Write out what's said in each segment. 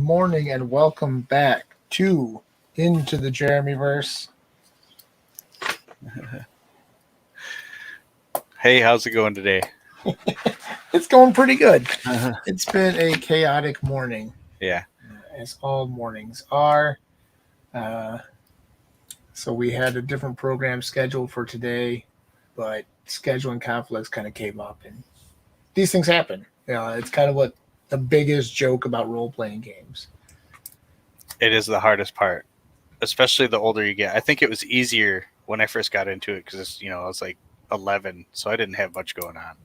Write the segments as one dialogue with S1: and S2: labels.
S1: morning, and welcome back to Into the Jeremyverse.
S2: Hey, how's it going today?
S1: It's going pretty good.
S2: Uh-huh.
S1: It's been a chaotic morning,
S2: Yeah,
S1: as all mornings are. Uh, so we had a different program scheduled for today, but scheduling conflicts kind of came up, and these things happen. It's kind of what the biggest joke about role playing games.
S2: it is the hardest part, especially the older you get. I think it was easier when I first got into it because, I was like 11, so I didn't have much going on.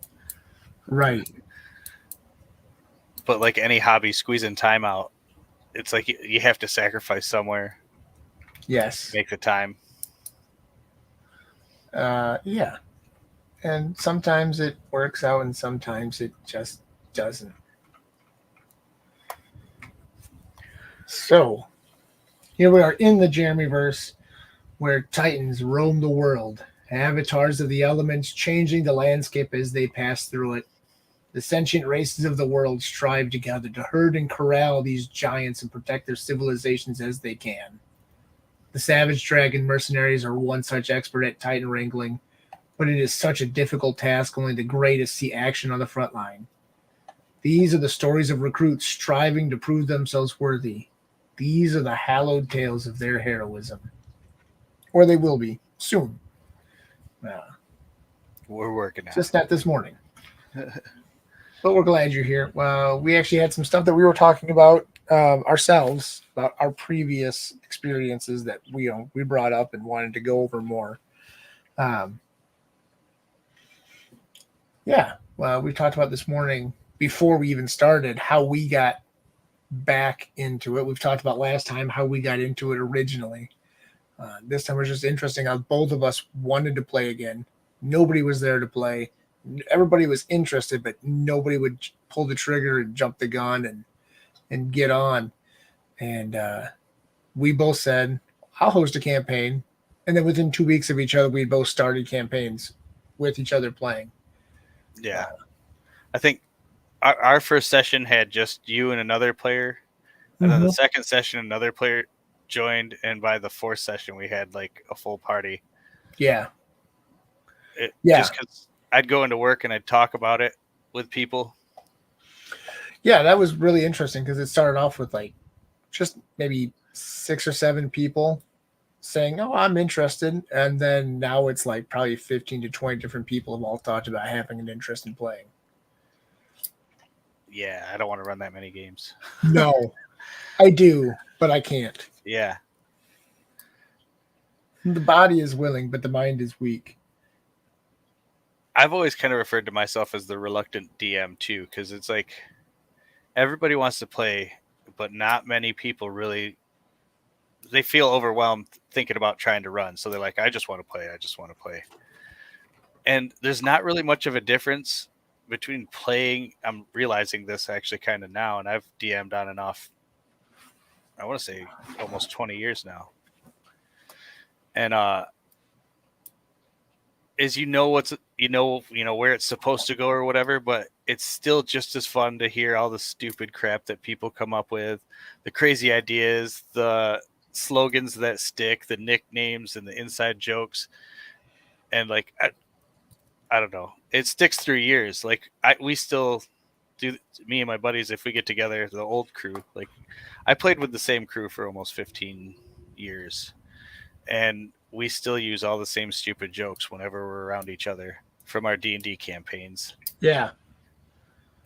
S1: Right.
S2: But like any hobby, squeezing time out, it's like you have to sacrifice somewhere,
S1: Yes.
S2: make the time.
S1: Yeah. And sometimes it works out and sometimes it just doesn't. So, here we are in the Jeremyverse where titans roam the world, avatars of the elements changing the landscape as they pass through it. The sentient races of the world strive together to herd and corral these giants and protect their civilizations as they can. The savage dragon mercenaries are one such expert at titan wrangling, but it is such a difficult task only the greatest see action on the front line. These are the stories of recruits striving to prove themselves worthy. These are the hallowed tales of their heroism. Or they will be soon. Uh,
S2: We're working
S1: just not this morning. But we're glad you're here. We actually had some stuff that we were talking about ourselves, about our previous experiences that we brought up and wanted to go over more. Um, yeah, well, we talked about this morning before we even started how we got back into it. We've talked about last time how we got into it originally. This time was just interesting how both of us wanted to play again. Nobody was there to play. Everybody was interested, but nobody would pull the trigger and jump the gun and get on. And we both said, I'll host a campaign. And then within 2 weeks of each other, we both started campaigns with each other playing.
S2: Yeah. I think our first session had just you and another player. And then the second session, another player joined. And by the fourth session, we had like a full party.
S1: Yeah.
S2: Just because I'd go into work and I'd talk about it with people.
S1: Yeah, that was really interesting because it started off with like just maybe 6 or 7 people saying, "Oh, I'm interested," and then now it's like probably 15 to 20 different people have all talked about having an interest in playing.
S2: Yeah, I don't want to run that many games.
S1: No, I do, but I can't.
S2: Yeah.
S1: The body is willing, but the mind is weak.
S2: I've always kind of referred to myself as the reluctant DM too, because it's like everybody wants to play, but not many people really. They feel overwhelmed thinking about trying to run, so they're like, "I just want to play. I just want to play." And there's not really much of a difference between playing. I'm realizing this actually kind of now, and I've DM'd on and off. I want to say almost 20 years now, and is what's where it's supposed to go or whatever, but it's still just as fun to hear all the stupid crap that people come up with, the crazy ideas, the slogans that stick, the nicknames and the inside jokes. And like I don't know, it sticks through years. Like we still do, me and my buddies, if we get together, the old crew, like I played with the same crew for almost 15 years, and we still use all the same stupid jokes whenever we're around each other from our D&D campaigns.
S1: Yeah.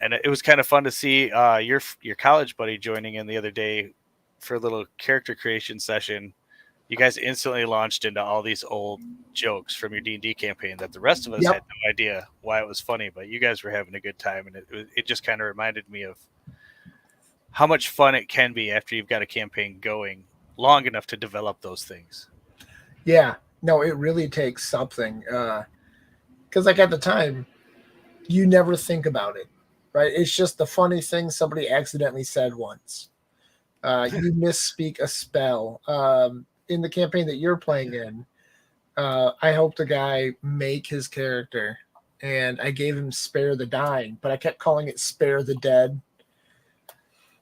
S2: And it was kind of fun to see your college buddy joining in the other day for a little character creation session. You guys instantly launched into all these old jokes from your D&D campaign that the rest of us had no idea why it was funny, but you guys were having a good time, and it just kind of reminded me of how much fun it can be after you've got a campaign going long enough to develop those things.
S1: Yeah. No, it really takes something. Because like at the time, you never think about it, right? It's just the funny thing somebody accidentally said once. You misspeak a spell. In the campaign that you're playing in, I helped a guy make his character, and I gave him Spare the Dying, but I kept calling it Spare the Dead.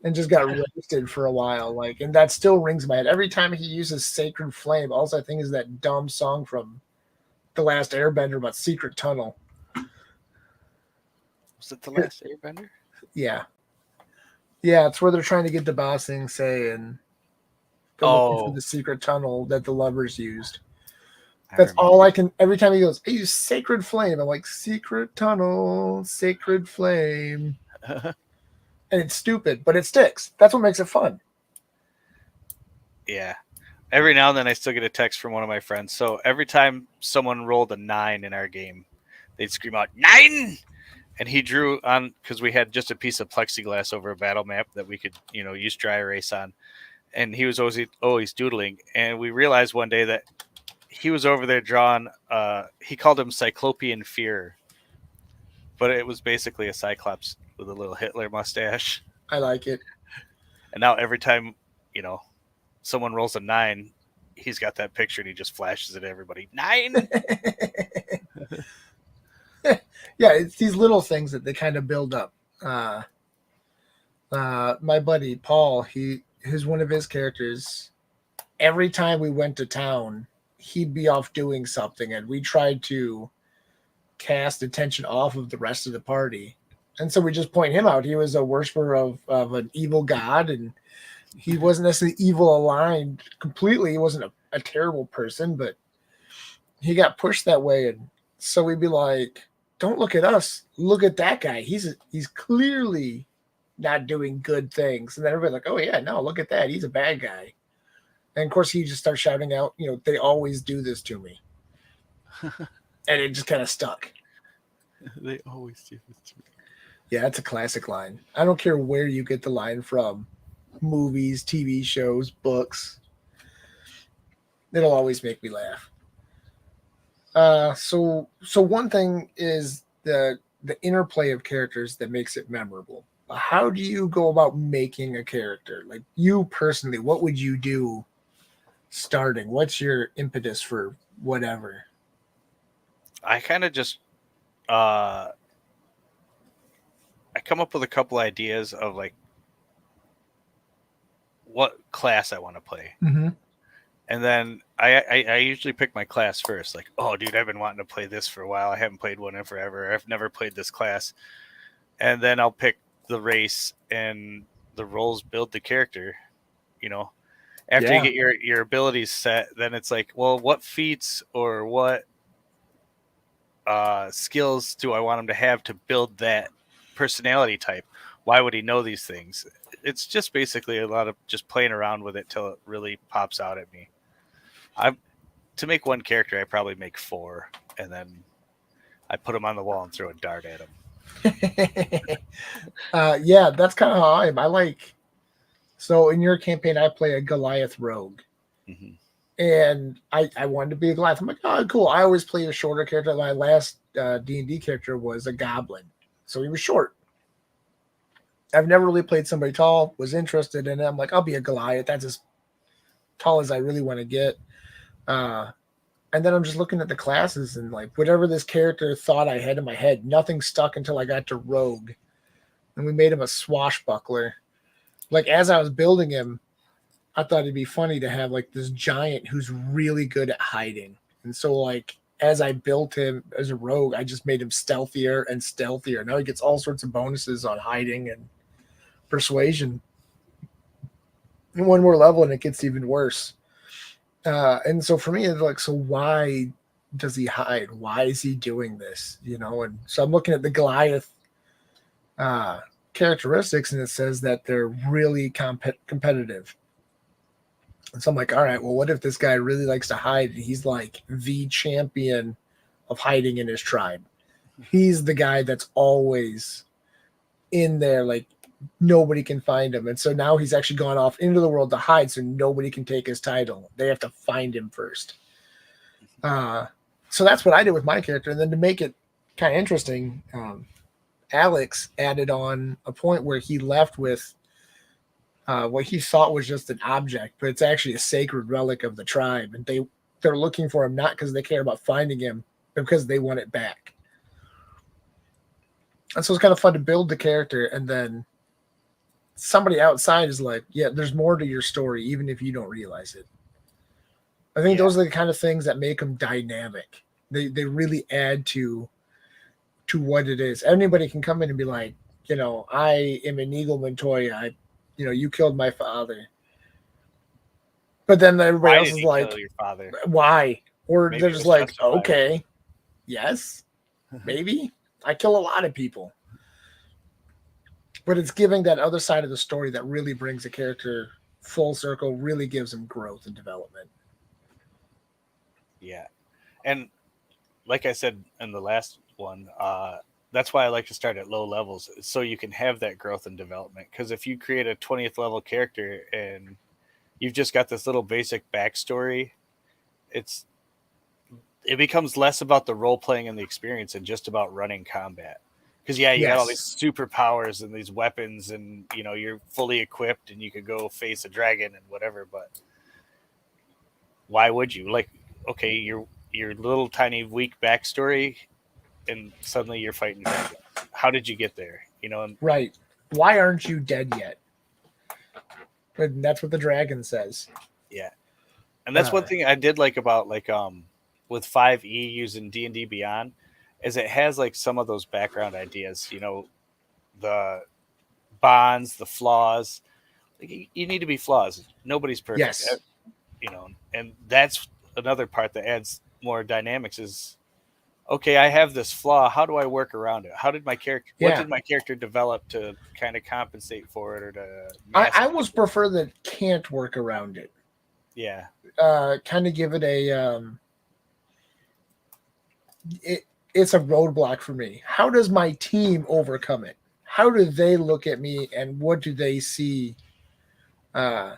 S1: and just got roasted for a while. Like, and that still rings in my head every time he uses Sacred Flame. All I think is that dumb song from The Last Airbender about Secret Tunnel.
S2: Was it The Last Airbender?
S1: Yeah, yeah, it's where they're trying to get the boss thing saying, "Go looking for the secret tunnel that the lovers used." That's all I can. Every time he goes, I use Sacred Flame. I'm like, Secret Tunnel, Sacred Flame. And it's stupid, but it sticks. That's what makes it fun.
S2: Yeah. Every now and then I still get a text from one of my friends. So every time someone rolled a 9 in our game, they'd scream out, 9! And he drew on, because we had just a piece of plexiglass over a battle map that we could, use dry erase on. And he was always doodling. And we realized one day that he was over there drawing, he called him Cyclopean Fear, but it was basically a Cyclops with a little Hitler mustache.
S1: I like it.
S2: And now every time, someone rolls a 9, he's got that picture and he just flashes it at everybody. 9!
S1: Yeah, it's these little things that they kind of build up. My buddy Paul, one of his characters, every time we went to town, he'd be off doing something, and we tried to cast attention off of the rest of the party. And so we just point him out. He was a worshiper of an evil god, and he wasn't necessarily evil aligned completely. He wasn't a terrible person, but he got pushed that way. And so we'd be like, don't look at us. Look at that guy. He's clearly not doing good things. And then everybody's like, oh, yeah, no, look at that. He's a bad guy. And, of course, he just starts shouting out, they always do this to me. And it just kind of stuck.
S2: They always do this to me.
S1: Yeah, it's a classic line. I don't care where you get the line from. Movies, TV shows, books. It'll always make me laugh. So one thing is the interplay of characters that makes it memorable. How do you go about making a character? Like, you personally, what would you do starting? What's your impetus for whatever?
S2: I kind of just I come up with a couple ideas of like what class I want to play.
S1: Mm-hmm.
S2: And then I usually pick my class first. Like, oh, dude, I've been wanting to play this for a while. I haven't played one in forever. I've never played this class. And then I'll pick the race, and the roles build the character. After you get your abilities set, then it's like, well, what feats or what skills do I want him to have to build that personality type? Why would he know these things? It's just basically a lot of just playing around with it till it really pops out at me. To make one character, I probably make 4, and then I put them on the wall and throw a dart at them.
S1: Yeah, that's kind of how I am. So in your campaign, I play a Goliath rogue.
S2: Mm-hmm.
S1: And I wanted to be a Goliath. I'm like, oh, cool. I always play a shorter character. My last D&D character was a goblin. So he was short. I've never really played somebody tall, was interested in it. I'm like, I'll be a Goliath. That's as tall as I really want to get. And then I'm just looking at the classes, and like whatever this character thought I had in my head, nothing stuck until I got to rogue. And we made him a swashbuckler. Like, as I was building him, I thought it'd be funny to have like this giant who's really good at hiding. And so like as I built him as a rogue, I just made him stealthier and stealthier. Now he gets all sorts of bonuses on hiding and persuasion. And one more level and it gets even worse. And so for me, it's like, so why does he hide? Why is he doing this? And so I'm looking at the Goliath characteristics, and it says that they're really competitive. And so I'm like, all right, well, what if this guy really likes to hide? He's like the champion of hiding in his tribe. He's the guy that's always in there, like nobody can find him. And so now he's actually gone off into the world to hide, so nobody can take his title. They have to find him first. So that's what I did with my character. And then to make it kind of interesting, Alex added on a point where he left with what he thought was just an object, but it's actually a sacred relic of the tribe. And they're looking for him not because they care about finding him, but because they want it back. And so it's kind of fun to build the character and then somebody outside is like, yeah, there's more to your story, even if you don't realize it. I think those are the kind of things that make them dynamic. They really add to what it is. Anybody can come in and be like, I am Inigo Montoya. You killed my father. But then everybody
S2: Why
S1: else
S2: did
S1: is
S2: he
S1: like,
S2: kill your father?
S1: why? Or
S2: Maybe
S1: they're
S2: it
S1: just
S2: was
S1: like,
S2: justified.
S1: okay, yes, maybe. I kill a lot of people. But it's giving that other side of the story that really brings a character full circle, really gives them growth and development.
S2: Yeah. And like I said in the last one, that's why I like to start at low levels so you can have that growth and development. Because if you create a 20th level character and you've just got this little basic backstory, it becomes less about the role playing and the experience and just about running combat. Because you got all these
S1: Yes.
S2: superpowers and these weapons, and you're fully equipped and you could go face a dragon and whatever. But why would you? Like, okay, your little tiny weak backstory, and suddenly you're fighting dragons. How did you get there? And
S1: Right. Why aren't you dead yet? And that's what the dragon says.
S2: yeah, and that's one thing I did like about with 5e using D&D Beyond is it has like some of those background ideas. The bonds, the flaws. Like, you need to be flaws. Nobody's perfect.
S1: Yes.
S2: And that's another part that adds more dynamics is okay, I have this flaw. How do I work around it? What
S1: Yeah.
S2: did my character develop to kind of compensate for it or to mask
S1: I
S2: it?
S1: almost prefer that can't work around it.
S2: Yeah.
S1: Kind of give it it's a roadblock for me. How does my team overcome it? How do they look at me and what do they see? Uh,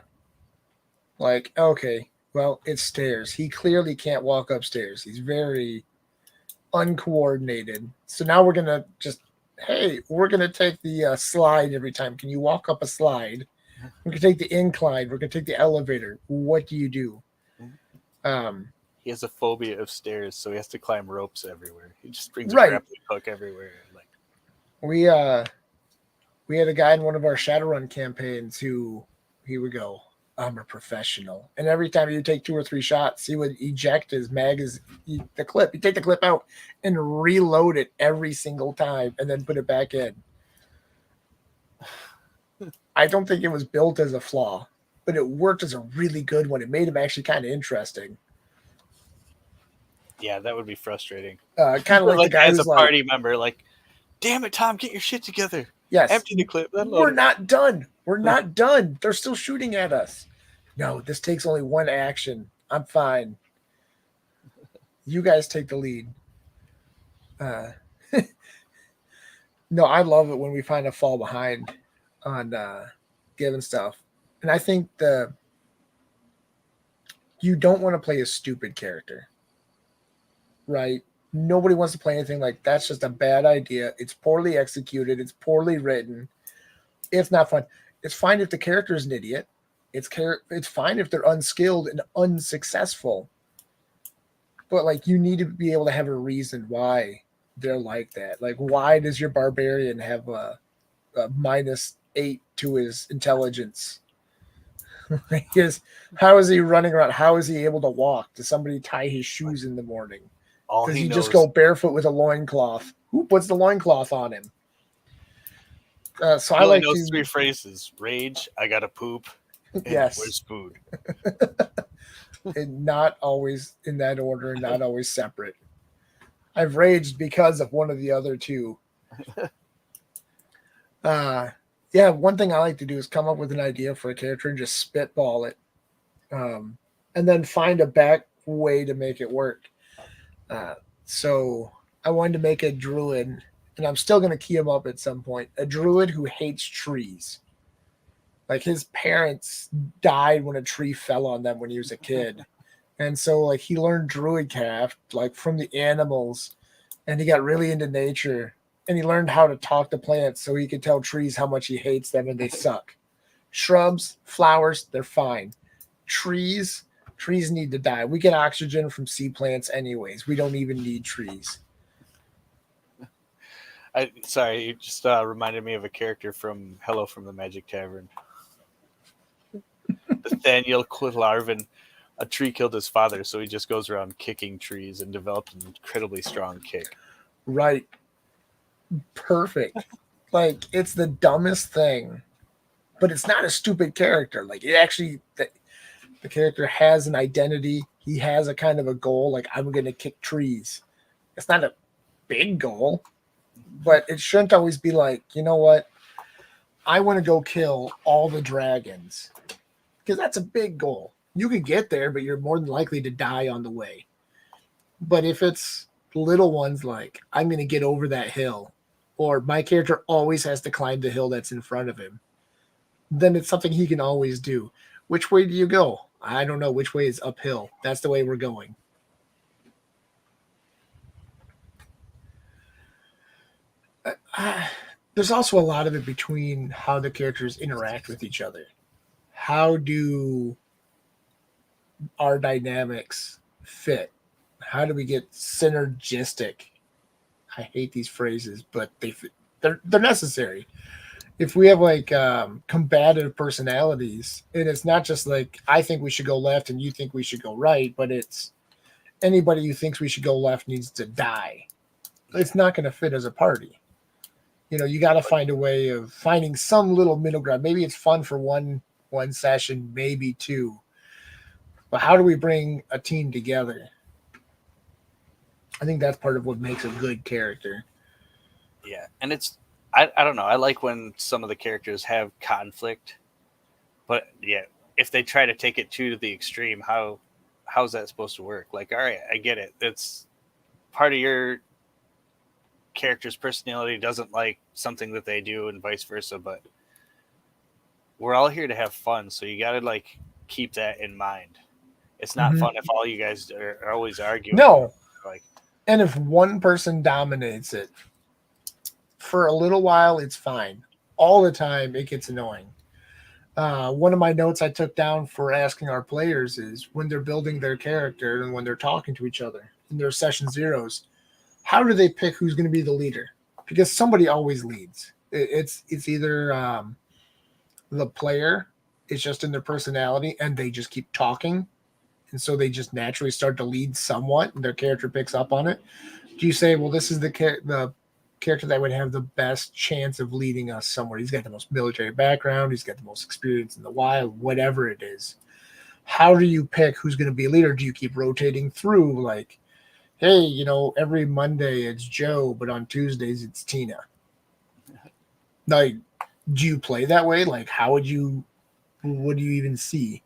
S1: like, okay, well, it's stairs. He clearly can't walk upstairs. He's very uncoordinated. So now we're gonna hey, we're gonna take the slide every time. Can you walk up a slide? We're gonna take the incline. We're gonna take the elevator. What do you do? Um,
S2: He has a phobia of stairs, so he has to climb ropes everywhere. He just brings a
S1: right.
S2: grappling hook everywhere. Like,
S1: We uh we had a guy in one of our Shadowrun campaigns who he would go, I'm a professional. And every time you take 2 or 3 shots, he would eject his the clip. He'd take the clip out and reload it every single time and then put it back in. I don't think it was built as a flaw, but it worked as a really good one. It made him actually kind of interesting.
S2: yeah, that would be frustrating.
S1: Kind of like the
S2: Like
S1: guy
S2: as a
S1: who's like,
S2: party member, like, damn it, Tom, get your shit together.
S1: yes,
S2: Empty the clip, then load
S1: we're
S2: it.
S1: not done. We're not done. They're still shooting at us. No, this takes only one action. I'm fine. You guys take the lead. Uh, no, I love it when we find a fall behind on given stuff. And I think you don't want to play a stupid character, right? Nobody wants to play anything like that's just a bad idea. It's poorly executed. It's poorly written. It's not fun. It's fine if the character is an idiot. It's fine if they're unskilled and unsuccessful. But like you need to be able to have a reason why they're like that. Like why does your barbarian have a -8 to his intelligence? Because how is he running around? How is he able to walk? Does somebody tie his shoes in the morning?
S2: All
S1: Does
S2: he
S1: he just
S2: knows,
S1: go barefoot with a loincloth? Who puts the loincloth on him? So I
S2: he only
S1: like
S2: knows
S1: to,
S2: 3 phrases: rage, I gotta poop, and
S1: yes,
S2: where's food?
S1: and not always in that order and not always separate. I've raged because of one of the other two. Uh, yeah, one thing I like to do is come up with an idea for a character and just spitball it, um, and then find a back way to make it work. Uh, so I wanted to make a druid, and I'm still going to key him up at some point. A druid who hates trees. Like his parents died when a tree fell on them when he was a kid. And so like he learned druidcraft like from the animals and he got really into nature and he learned how to talk to plants so he could tell trees how much he hates them and they suck. Shrubs, flowers, they're fine. Trees, trees need to die. We get oxygen from sea plants anyways. We don't even need trees.
S2: Sorry, you just reminded me of a character from Hello from the Magic Tavern. Nathaniel Quillarvin. A tree killed his father, so he just goes around kicking trees and developed an incredibly strong kick.
S1: Right. Perfect. Like, it's the dumbest thing, but it's not a stupid character. Like, it actually, the character has an identity. He has a kind of a goal. Like, I'm going to kick trees. It's not a big goal, but it shouldn't always be like, you know what? I want to go kill all the dragons, because that's a big goal. You can get there, but you're more than likely to die on the way. But if it's little ones like, I'm going to get over that hill, or my character always has to climb the hill that's in front of him, then it's something he can always do. Which way do you go? I don't know. Which way is uphill? That's the way we're going. There's also a lot of it between how the characters interact with each other. How do our dynamics fit? How do we get synergistic? I hate these phrases, but they're necessary. If we have like combative personalities, and it's not just like I think we should go left and you think we should go right, but it's anybody who thinks we should go left needs to die. It's not going to fit as a party. You got to find a way of finding some little middle ground. Maybe it's fun for one session, maybe two, but how do we bring a team together? I think that's part of what makes a good character.
S2: Yeah, and I don't know. I like when some of the characters have conflict, but yeah, if they try to take it to the extreme, how's that supposed to work? Like, all right, I get it. It's part of your character's personality doesn't like something that they do, and vice versa. But we're all here to have fun, so you got to like keep that in mind. It's not
S1: Mm-hmm.
S2: fun if all you guys are always arguing.
S1: No,
S2: Like,
S1: and if one person dominates it for a little while, it's fine. All the time, it gets annoying. One of my notes I took down for asking our players is when they're building their character and when they're talking to each other in their session zeros, how do they pick who's going to be the leader? Because somebody always leads. It's either the player is just in their personality and they just keep talking, and so they just naturally start to lead somewhat, and their character picks up on it. Do you say, well, this is the character that would have the best chance of leading us somewhere? He's got the most military background. He's got the most experience in the wild, whatever it is. How do you pick who's going to be a leader? Do you keep rotating through like, hey, every Monday it's Joe, but on Tuesdays it's Tina? Like, do you play that way? Like, what do you even see?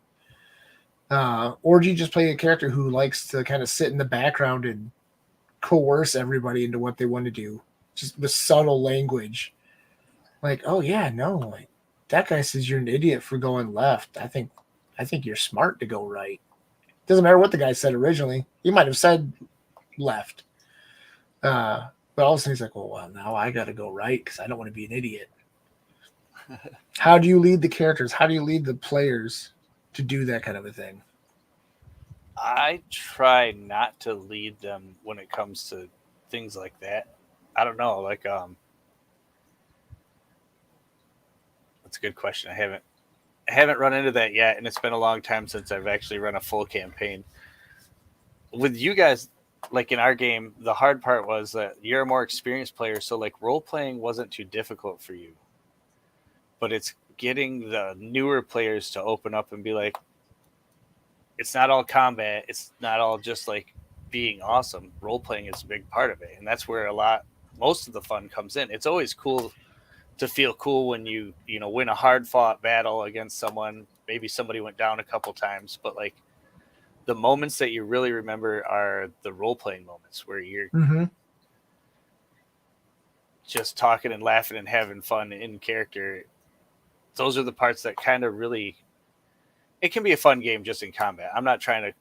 S1: Or do you just play a character who likes to kind of sit in the background and coerce everybody into what they want to do, just with subtle language? Like, oh yeah, no, like that guy says you're an idiot for going left. I think you're smart to go right. Doesn't matter what the guy said originally. He might have said left. But all of a sudden he's like, well, now I got to go right because I don't want to be an idiot. How do you lead the characters? How do you lead the players to do that kind of a thing?
S2: I try not to lead them when it comes to things like that. I don't know, like that's a good question. I haven't run into that yet, and it's been a long time since I've actually run a full campaign. With you guys, like in our game, the hard part was that you're a more experienced player, so like role playing wasn't too difficult for you. But it's getting the newer players to open up and be like, it's not all combat. It's not all just like being awesome. Role playing is a big part of it, and that's where most of the fun comes in. It's always cool to feel cool when you win a hard fought battle against someone. Maybe somebody went down a couple times, but like the moments that you really remember are the role playing moments where you're
S1: Mm-hmm.
S2: just talking and laughing and having fun in character. Those are the parts that kind of really, it can be a fun game just in combat. I'm not trying to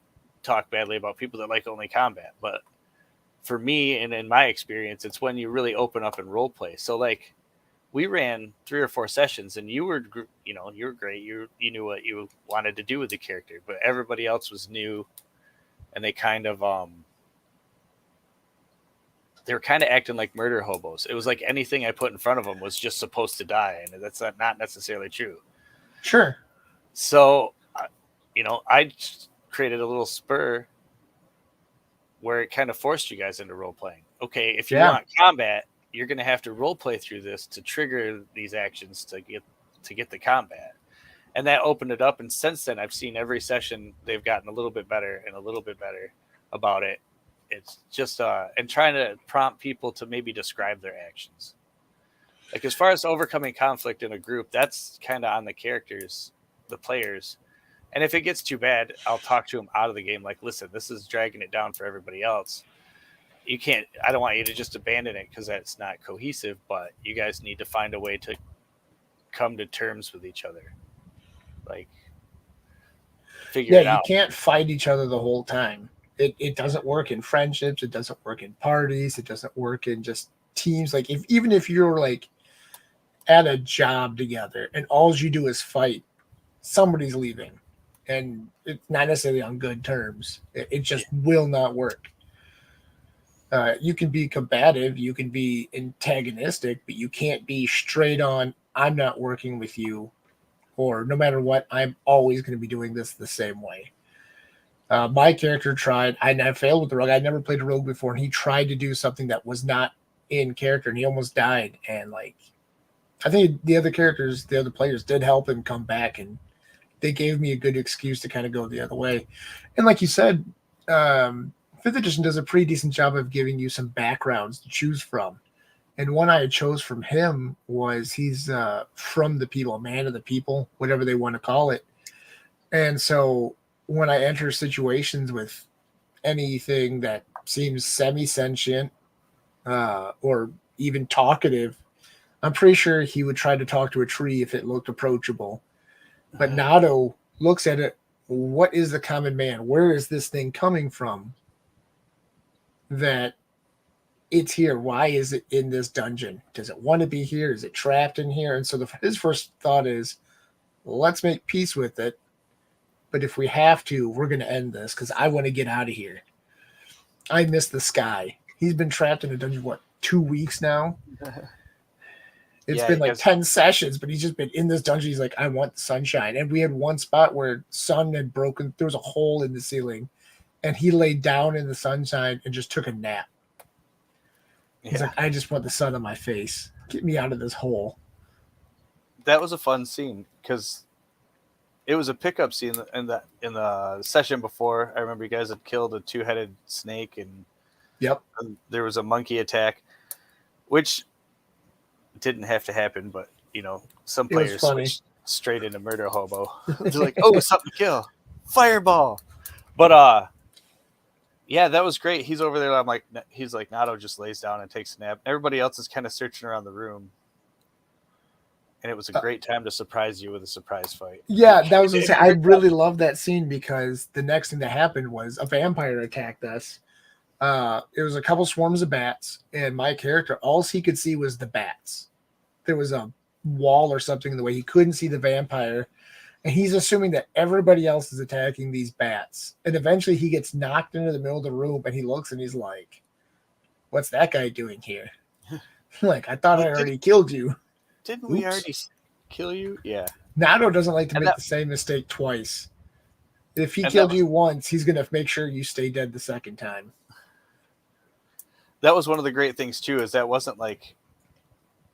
S2: talk badly about people that like only combat, but for me and in my experience, it's when you really open up and role play. So like we ran 3 or 4 sessions, and you were great. You knew what you wanted to do with the character, but everybody else was new, and they kind of they were kind of acting like murder hobos. It was like anything I put in front of them was just supposed to die, and that's not necessarily true.
S1: Sure.
S2: So, I created a little spur where it kind of forced you guys into role playing. Okay, if you want combat, you're going to have to role play through this to trigger these actions to get the combat. And that opened it up. And since then, I've seen every session they've gotten a little bit better and a little bit better about it. It's just and trying to prompt people to maybe describe their actions. Like as far as overcoming conflict in a group, that's kind of on the characters, the players. And if it gets too bad, I'll talk to them out of the game. Like, listen, this is dragging it down for everybody else. You can't. I don't want you to just abandon it because that's not cohesive. But you guys need to find a way to come to terms with each other. Like, figure it out.
S1: You can't fight each other the whole time. It doesn't work in friendships. It doesn't work in parties. It doesn't work in just teams. Like even if you're like at a job together and all you do is fight, somebody's leaving, and it's not necessarily on good terms. It just will not work. You can be combative, you can be antagonistic, but you can't be straight on. I'm not working with you, or no matter what, I'm always going to be doing this the same way. My character tried, I failed with the rogue. I never played a rogue before, and he tried to do something that was not in character, and he almost died. And like, I think the other players did help him come back, and they gave me a good excuse to kind of go the other way. And like you said, 5th edition does a pretty decent job of giving you some backgrounds to choose from. And one I chose from him was he's from the people, a man of the people, whatever they want to call it. And so when I enter situations with anything that seems semi-sentient or even talkative, I'm pretty sure he would try to talk to a tree if it looked approachable. But Nato looks at it, what is the common man? Where is this thing coming from? That it's here. Why is it in this dungeon? Does it want to be here? Is it trapped in here? And so his first thought is, let's make peace with it. But if we have to, we're going to end this because I want to get out of here. I miss the sky. He's been trapped in a dungeon, 2 weeks now? It's been like 10 sessions, but he's just been in this dungeon. He's like, I want the sunshine. And we had one spot where sun had broken. There was a hole in the ceiling. And he laid down in the sunshine and just took a nap. He's like, I just want the sun on my face. Get me out of this hole.
S2: That was a fun scene because it was a pickup scene in the session before. I remember you guys had killed a 2-headed snake, and there was a monkey attack, which didn't have to happen, but some players switched straight into murder hobo. They're like, oh, something to kill, fireball. But that was great. He's over there. He's like, Nato just lays down and takes a nap. Everybody else is kind of searching around the room. And it was a great time to surprise you with a surprise fight.
S1: Yeah, that was what I really love that scene because the next thing that happened was a vampire attacked us. It was a couple swarms of bats, and my character, all he could see was the bats. There was a wall or something in the way. He couldn't see the vampire. And he's assuming that everybody else is attacking these bats. And eventually he gets knocked into the middle of the room, and he looks and he's like, what's that guy doing here? Like, I thought I already killed you.
S2: Didn't we already kill you? Yeah.
S1: Nato doesn't like to make the same mistake twice. If he killed you once, he's going to make sure you stay dead the second time.
S2: That was one of the great things, too, is that wasn't like...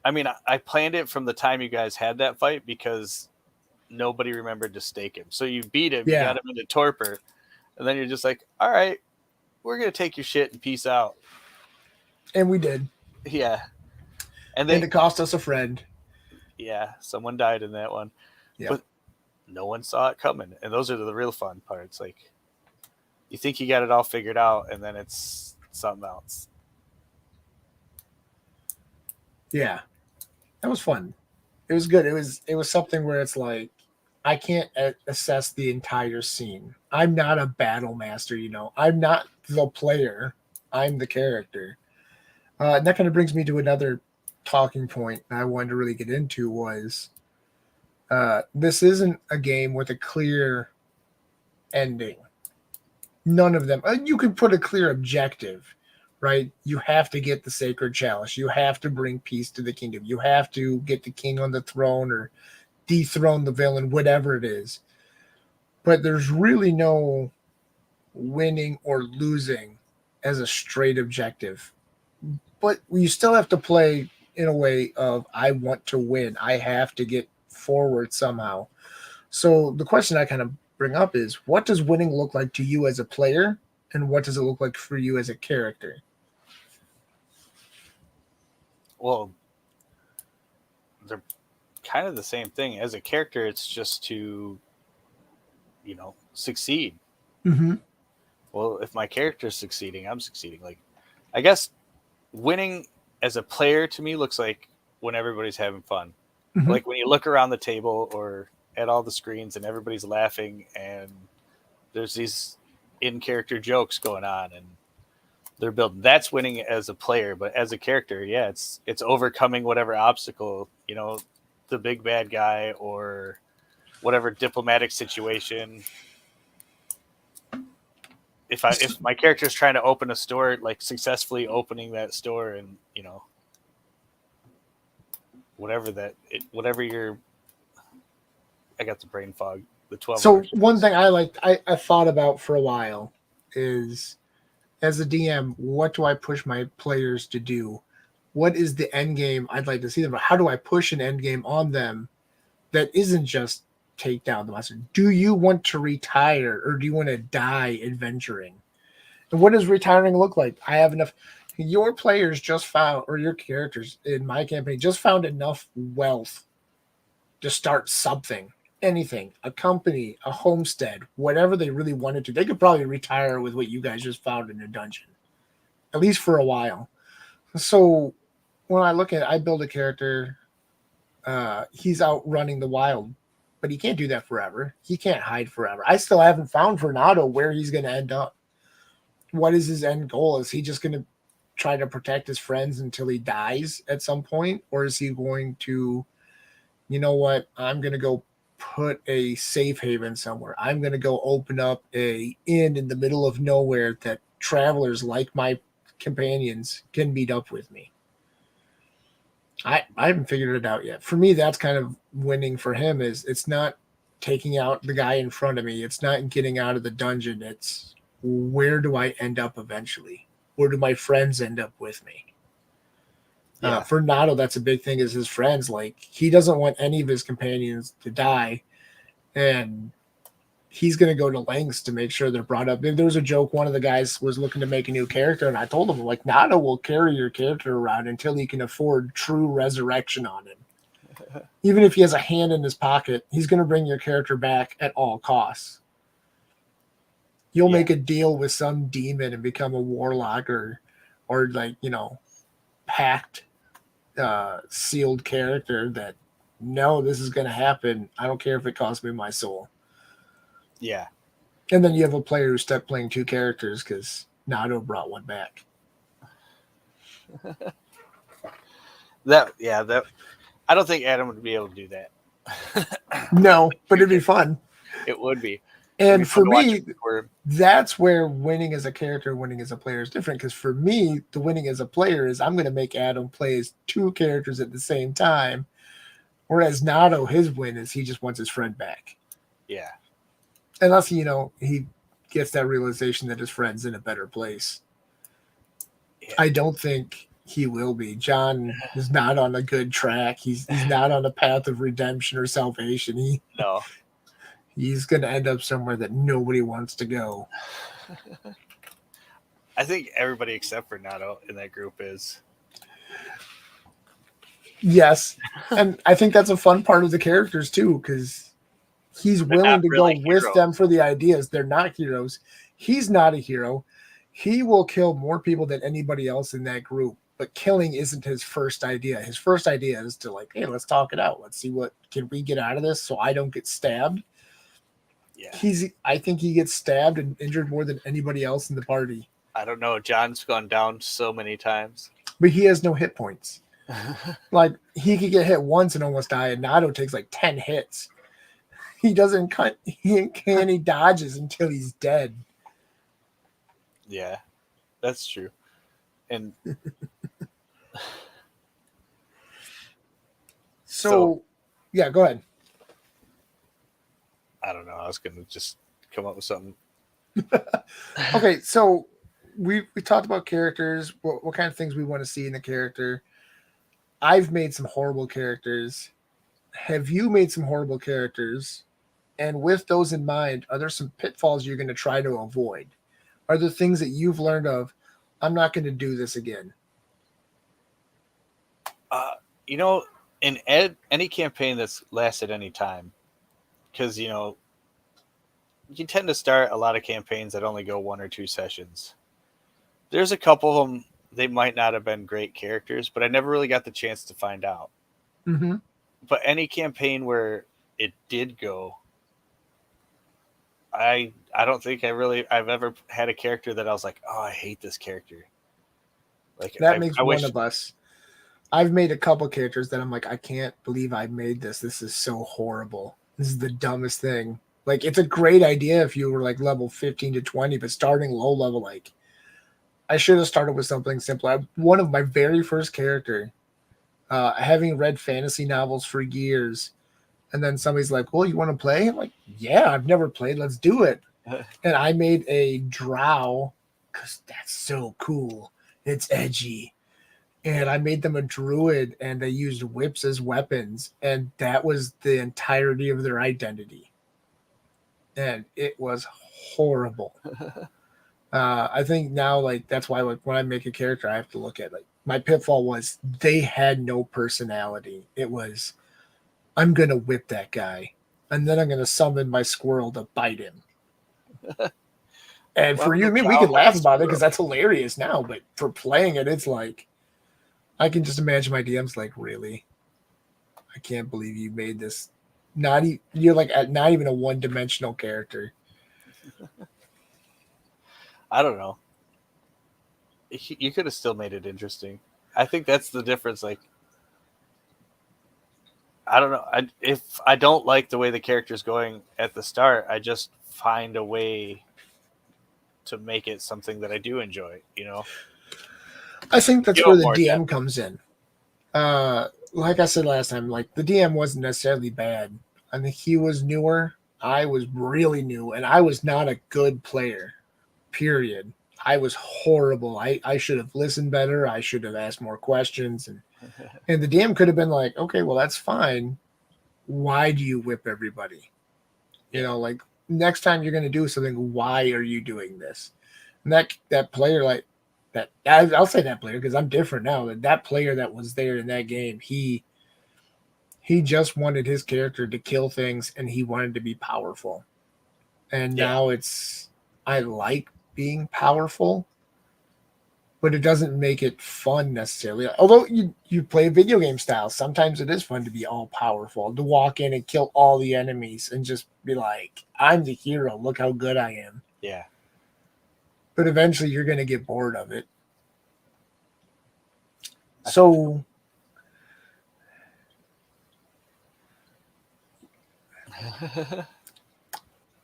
S2: I mean, I planned it from the time you guys had that fight because nobody remembered to stake him. So you beat him, you got him into torpor, and then you're just like, all right, we're going to take your shit and peace out.
S1: And we did.
S2: Yeah.
S1: And it cost us a friend.
S2: Yeah, someone died in that one. Yeah. But no one saw it coming. And those are the real fun parts. Like, you think you got it all figured out, and then it's something else.
S1: Yeah. That was fun. It was good. It was something where it's like, I can't assess the entire scene. I'm not a battle master, I'm not the player. I'm the character. And that kind of brings me to another talking point I wanted to really get into was this isn't a game with a clear ending. None of them. You can put a clear objective, right? You have to get the sacred chalice. You have to bring peace to the kingdom. You have to get the king on the throne or dethrone the villain, whatever it is. But there's really no winning or losing as a straight objective. But you still have to play in a way of I want to win. I have to get forward somehow. So the question I kind of bring up is what does winning look like to you as a player and what does it look like for you as a character?
S2: Well, they're kind of the same thing. As a character, it's just to, succeed.
S1: Mm-hmm.
S2: Well, if my character's succeeding, I'm succeeding. Like, I guess winning as a player to me looks like when everybody's having fun.
S1: Mm-hmm.
S2: Like when you look around the table or at all the screens and everybody's laughing and there's these in-character jokes going on and they're building. That's winning as a player, but as a character, yeah, it's overcoming whatever obstacle, the big bad guy or whatever diplomatic situation. If my character is trying to open a store, like successfully opening that store, and whatever you're, I got the brain fog. The 12.
S1: So one thing I thought about for a while is as a DM, what do I push my players to do? What is the end game I'd like to see them? How do I push an end game on them that isn't just take down the monster? Do you want to retire or do you want to die adventuring? And what does retiring look like? I have enough. Your players just found, or your characters in my campaign just found enough wealth to start something, anything, a company, a homestead, whatever they really wanted to. They could probably retire with what you guys just found in a dungeon, at least for a while. So when I look at it, I build a character. He's out running the wild, but he can't do that forever. He can't hide forever. I still haven't found Fernando where he's going to end up. What is his end goal? Is he just going to try to protect his friends until he dies at some point? Or is he going to, you know what, I'm going to go put a safe haven somewhere. I'm going to go open up a inn in the middle of nowhere that travelers like my companions can meet up with me. I haven't figured it out yet. For me, that's kind of winning for him is it's not taking out the guy in front of me. It's not getting out of the dungeon. It's where do I end up eventually? Where do my friends end up with me?
S2: Yeah.
S1: For Nato, that's a big thing is his friends. Like he doesn't want any of his companions to die. And he's going to go to lengths to make sure they're brought up. There was a joke. One of the guys was looking to make a new character. And I told him like, Nato will carry your character around until he can afford true resurrection on him. Even if he has a hand in his pocket, he's going to bring your character back at all costs. You'll make a deal with some demon and become a warlock or like, packed, sealed character that, no, this is going to happen. I don't care if it costs me my soul.
S2: Yeah.
S1: And then you have a player who stuck playing two characters because Nato brought one back.
S2: That I don't think Adam would be able to do that.
S1: No, but it'd be fun.
S2: It would be.
S1: And for me, that's where winning as a character, winning as a player is different. Because for me, the winning as a player is I'm going to make Adam play as two characters at the same time. Whereas Nato, his win is he just wants his friend back.
S2: Yeah.
S1: Unless, he gets that realization that his friend's in a better place. Yeah. I don't think he will be. John is not on a good track. He's not on a path of redemption or salvation.
S2: No.
S1: He's going to end up somewhere that nobody wants to go.
S2: I think everybody except for Nato in that group is.
S1: Yes. And I think that's a fun part of the characters too, because he's willing to go with them for the ideas. They're not heroes. He's not a hero. He will kill more people than anybody else in that group, but killing isn't his first idea. His first idea is to like, hey, let's talk it out. Let's see what can we get out of this so I don't get stabbed. Yeah. I think he gets stabbed and injured more than anybody else in the party.
S2: I don't know. John's gone down so many times.
S1: But he has no hit points. Like, he could get hit once and almost die, and Nato takes like 10 hits. He doesn't cut, he dodges until he's dead.
S2: Yeah, that's true. And
S1: So, yeah, go ahead.
S2: I don't know. I was gonna just come up with something.
S1: Okay, so we talked about characters, what kind of things we want to see in the character. I've made some horrible characters. Have you made some horrible characters? And with those in mind, are there some pitfalls you're going to try to avoid? Are there things that you've learned of? I'm not going to do this again.
S2: Uh, in any campaign that's lasted any time, because you tend to start a lot of campaigns that only go 1 or 2 sessions. There's a couple of them, they might not have been great characters, but I never really got the chance to find out.
S1: Mm-hmm.
S2: But any campaign where it did go, I don't think I've ever had a character that I was like, oh, I hate this character. Like
S1: That makes
S2: I
S1: one
S2: wish.
S1: of us. I've made a couple characters that I'm like, I can't believe I made this. This is so horrible. This is the dumbest thing. Like, it's a great idea if you were like level 15 to 20, but starting low level, like, I should have started with something simpler. One of my very first character, having read fantasy novels for years, and then somebody's like, "Well, you want to play?" I'm like, "Yeah, I've never played. Let's do it." And I made a drow because that's so cool. It's edgy. And I made them a druid, and they used whips as weapons, and that was the entirety of their identity. And it was horrible. I think now, like, that's why, like, when I make a character, I have to look at, like, my pitfall was they had no personality. It was, I'm gonna whip that guy, and then I'm gonna summon my squirrel to bite him. And for
S2: Well,
S1: you
S2: the
S1: and me, we
S2: drow
S1: can
S2: had a
S1: laugh about it because
S2: squirrel.
S1: that's hilarious now. But for playing it, it's like I can just imagine my DMs like, really, I can't believe you made this. You're like not even a one dimensional character.
S2: I don't know. You could have still made it interesting. I think that's the difference. Like, I don't know. If I don't like the way the character's going at the start, I just find a way to make it something that I do enjoy.
S1: I think that's
S2: Give
S1: where
S2: them
S1: the
S2: more
S1: DM
S2: depth.
S1: comes in. Like I said last time, like the DM wasn't necessarily bad. I think he was newer. I was really new, and I was not a good player. Period. I was horrible. I should have listened better. I should have asked more questions, and the DM could have been like, okay, well that's fine. Why do you whip everybody?
S2: Yeah.
S1: Like next time you're going to do something, why are you doing this? And that player, like that, I'll say that player because I'm different now. That player that was there in that game, he just wanted his character to kill things and he wanted to be powerful. And
S2: Yeah.
S1: now I like being powerful, but it doesn't make it fun necessarily. Although you play video game style, sometimes it is fun to be all powerful, to walk in and kill all the enemies and just be like, I'm the hero. Look how good I am.
S2: Yeah.
S1: But eventually you're going to get bored of it. So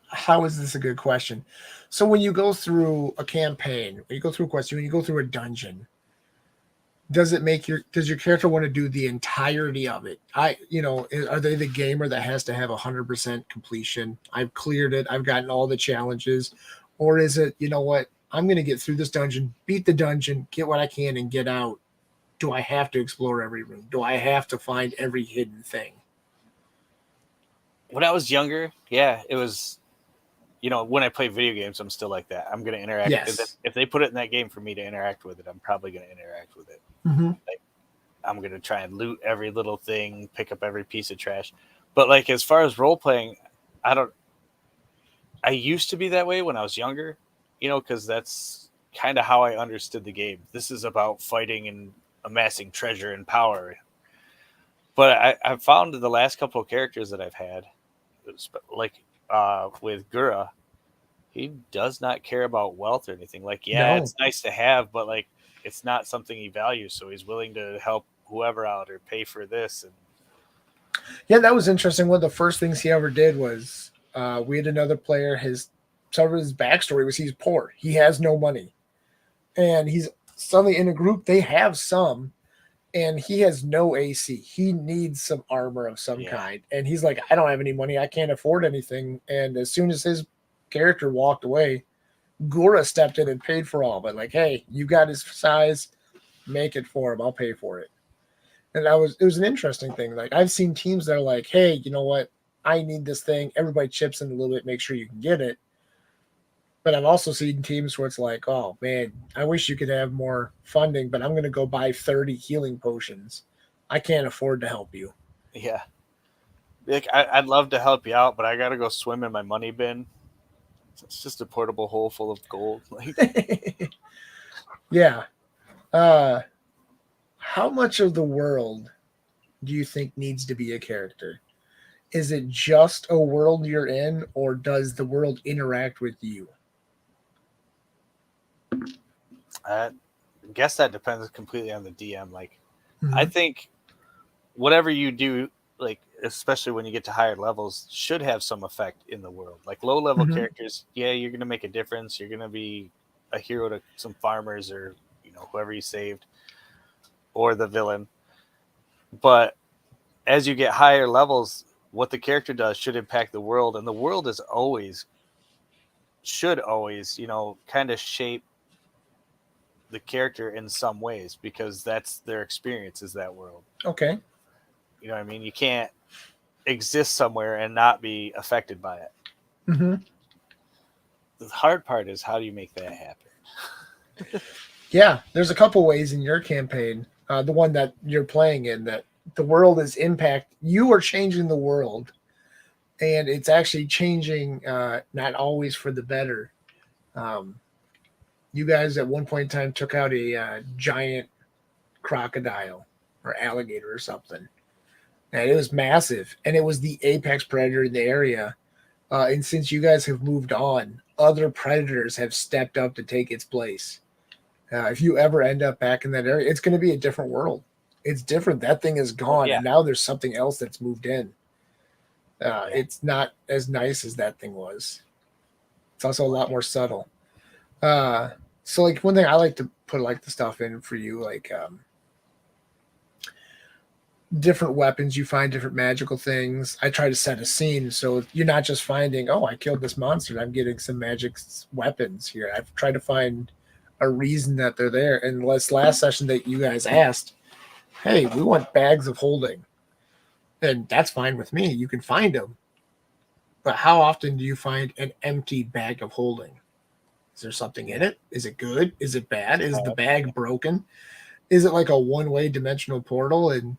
S1: how is this a good question? So when you go through a campaign, when you go through a quest, when you go through a dungeon, does your character want to do the entirety of it? Are they the gamer that has to have 100% completion? I've cleared it. I've gotten all the challenges. Or is it, you know what? I'm going to get through this dungeon, beat the dungeon, get what I can and get out. Do I have to explore every room? Do I have to find every hidden thing?
S2: When I was younger, yeah, it was. When I play video games, I'm still like that. I'm going to interact.
S1: Yes.
S2: If they put it in that game for me to interact with it, I'm probably going to interact with it.
S1: Mm-hmm.
S2: Like, I'm going to try and loot every little thing, pick up every piece of trash. But like as far as role playing, I don't. I used to be that way when I was younger, because that's kind of how I understood the game. This is about fighting and amassing treasure and power. But I've found the last couple of characters that I've had, like with Gura, he does not care about wealth or anything. Like, yeah,
S1: No.
S2: it's nice to have, but like, it's not something he values. So he's willing to help whoever out or pay for this. And
S1: Yeah, that was interesting. One of the first things he ever did was we had another player. Some of his backstory was he's poor. He has no money, and he's suddenly in a group they have some, and he has no AC. He needs some armor of some
S2: Yeah.
S1: kind, and he's like, I don't have any money. I can't afford anything. And as soon as his character walked away, Gura stepped in and paid for all of it. Like, hey, you got his size, make it for him. I'll pay for it. And it was an interesting thing. Like I've seen teams that are like, hey, you know what? I need this thing. Everybody chips in a little bit, make sure you can get it. But I've also seen teams where it's like, oh man, I wish you could have more funding, but I'm going to go buy 30 healing potions. I can't afford to help you.
S2: Yeah. Like, I'd love to help you out, but I got to go swim in my money bin. It's just a portable hole full of gold. Like,
S1: Yeah. How much of the world do you think needs to be a character? Is it just a world you're in, or does the world interact with you?
S2: I guess that depends completely on the DM. Like, I
S1: Mm-hmm.
S2: think whatever you do, like especially when you get to higher levels, should have some effect in the world. Like low level
S1: Mm-hmm.
S2: characters, yeah, you're gonna make a difference. You're gonna be a hero to some farmers or whoever you saved or the villain. But as you get higher levels, what the character does should impact the world, and the world is always should always kind of shape the character in some ways because that's their experience is that world.
S1: Okay.
S2: You know what I mean? You can't exist somewhere and not be affected by it.
S1: Mm-hmm.
S2: The hard part is how do you make that happen?
S1: Yeah, there's a couple ways in your campaign. The one that you're playing in, that the world is impact. You are changing the world, and it's actually changing, not always for the better. Um, you guys at one point in time took out a giant crocodile or alligator or something, and it was massive, and it was the apex predator in the area. And since you guys have moved on, other predators have stepped up to take its place. If you ever end up back in that area, it's going to be a different world. It's different. That thing is
S2: Oh
S1: gone,
S2: yeah,
S1: and now there's something else that's moved in.
S2: yeah.
S1: It's not as nice as that thing was. It's also a lot more subtle. Uh, so, like one thing I like to put like the stuff in for you, like different weapons. You find different magical things. I try to set a scene so you're not just finding, oh, I killed this monster. I'm getting some magic weapons here. I've tried to find a reason that they're there. And this last session that you guys asked, hey, we want bags of holding. And that's fine with me. You can find them. But how often do you find an empty bag of holding? Is there something in it? Is it good? Is it bad? Is the bag broken? Is it like a one-way dimensional portal? And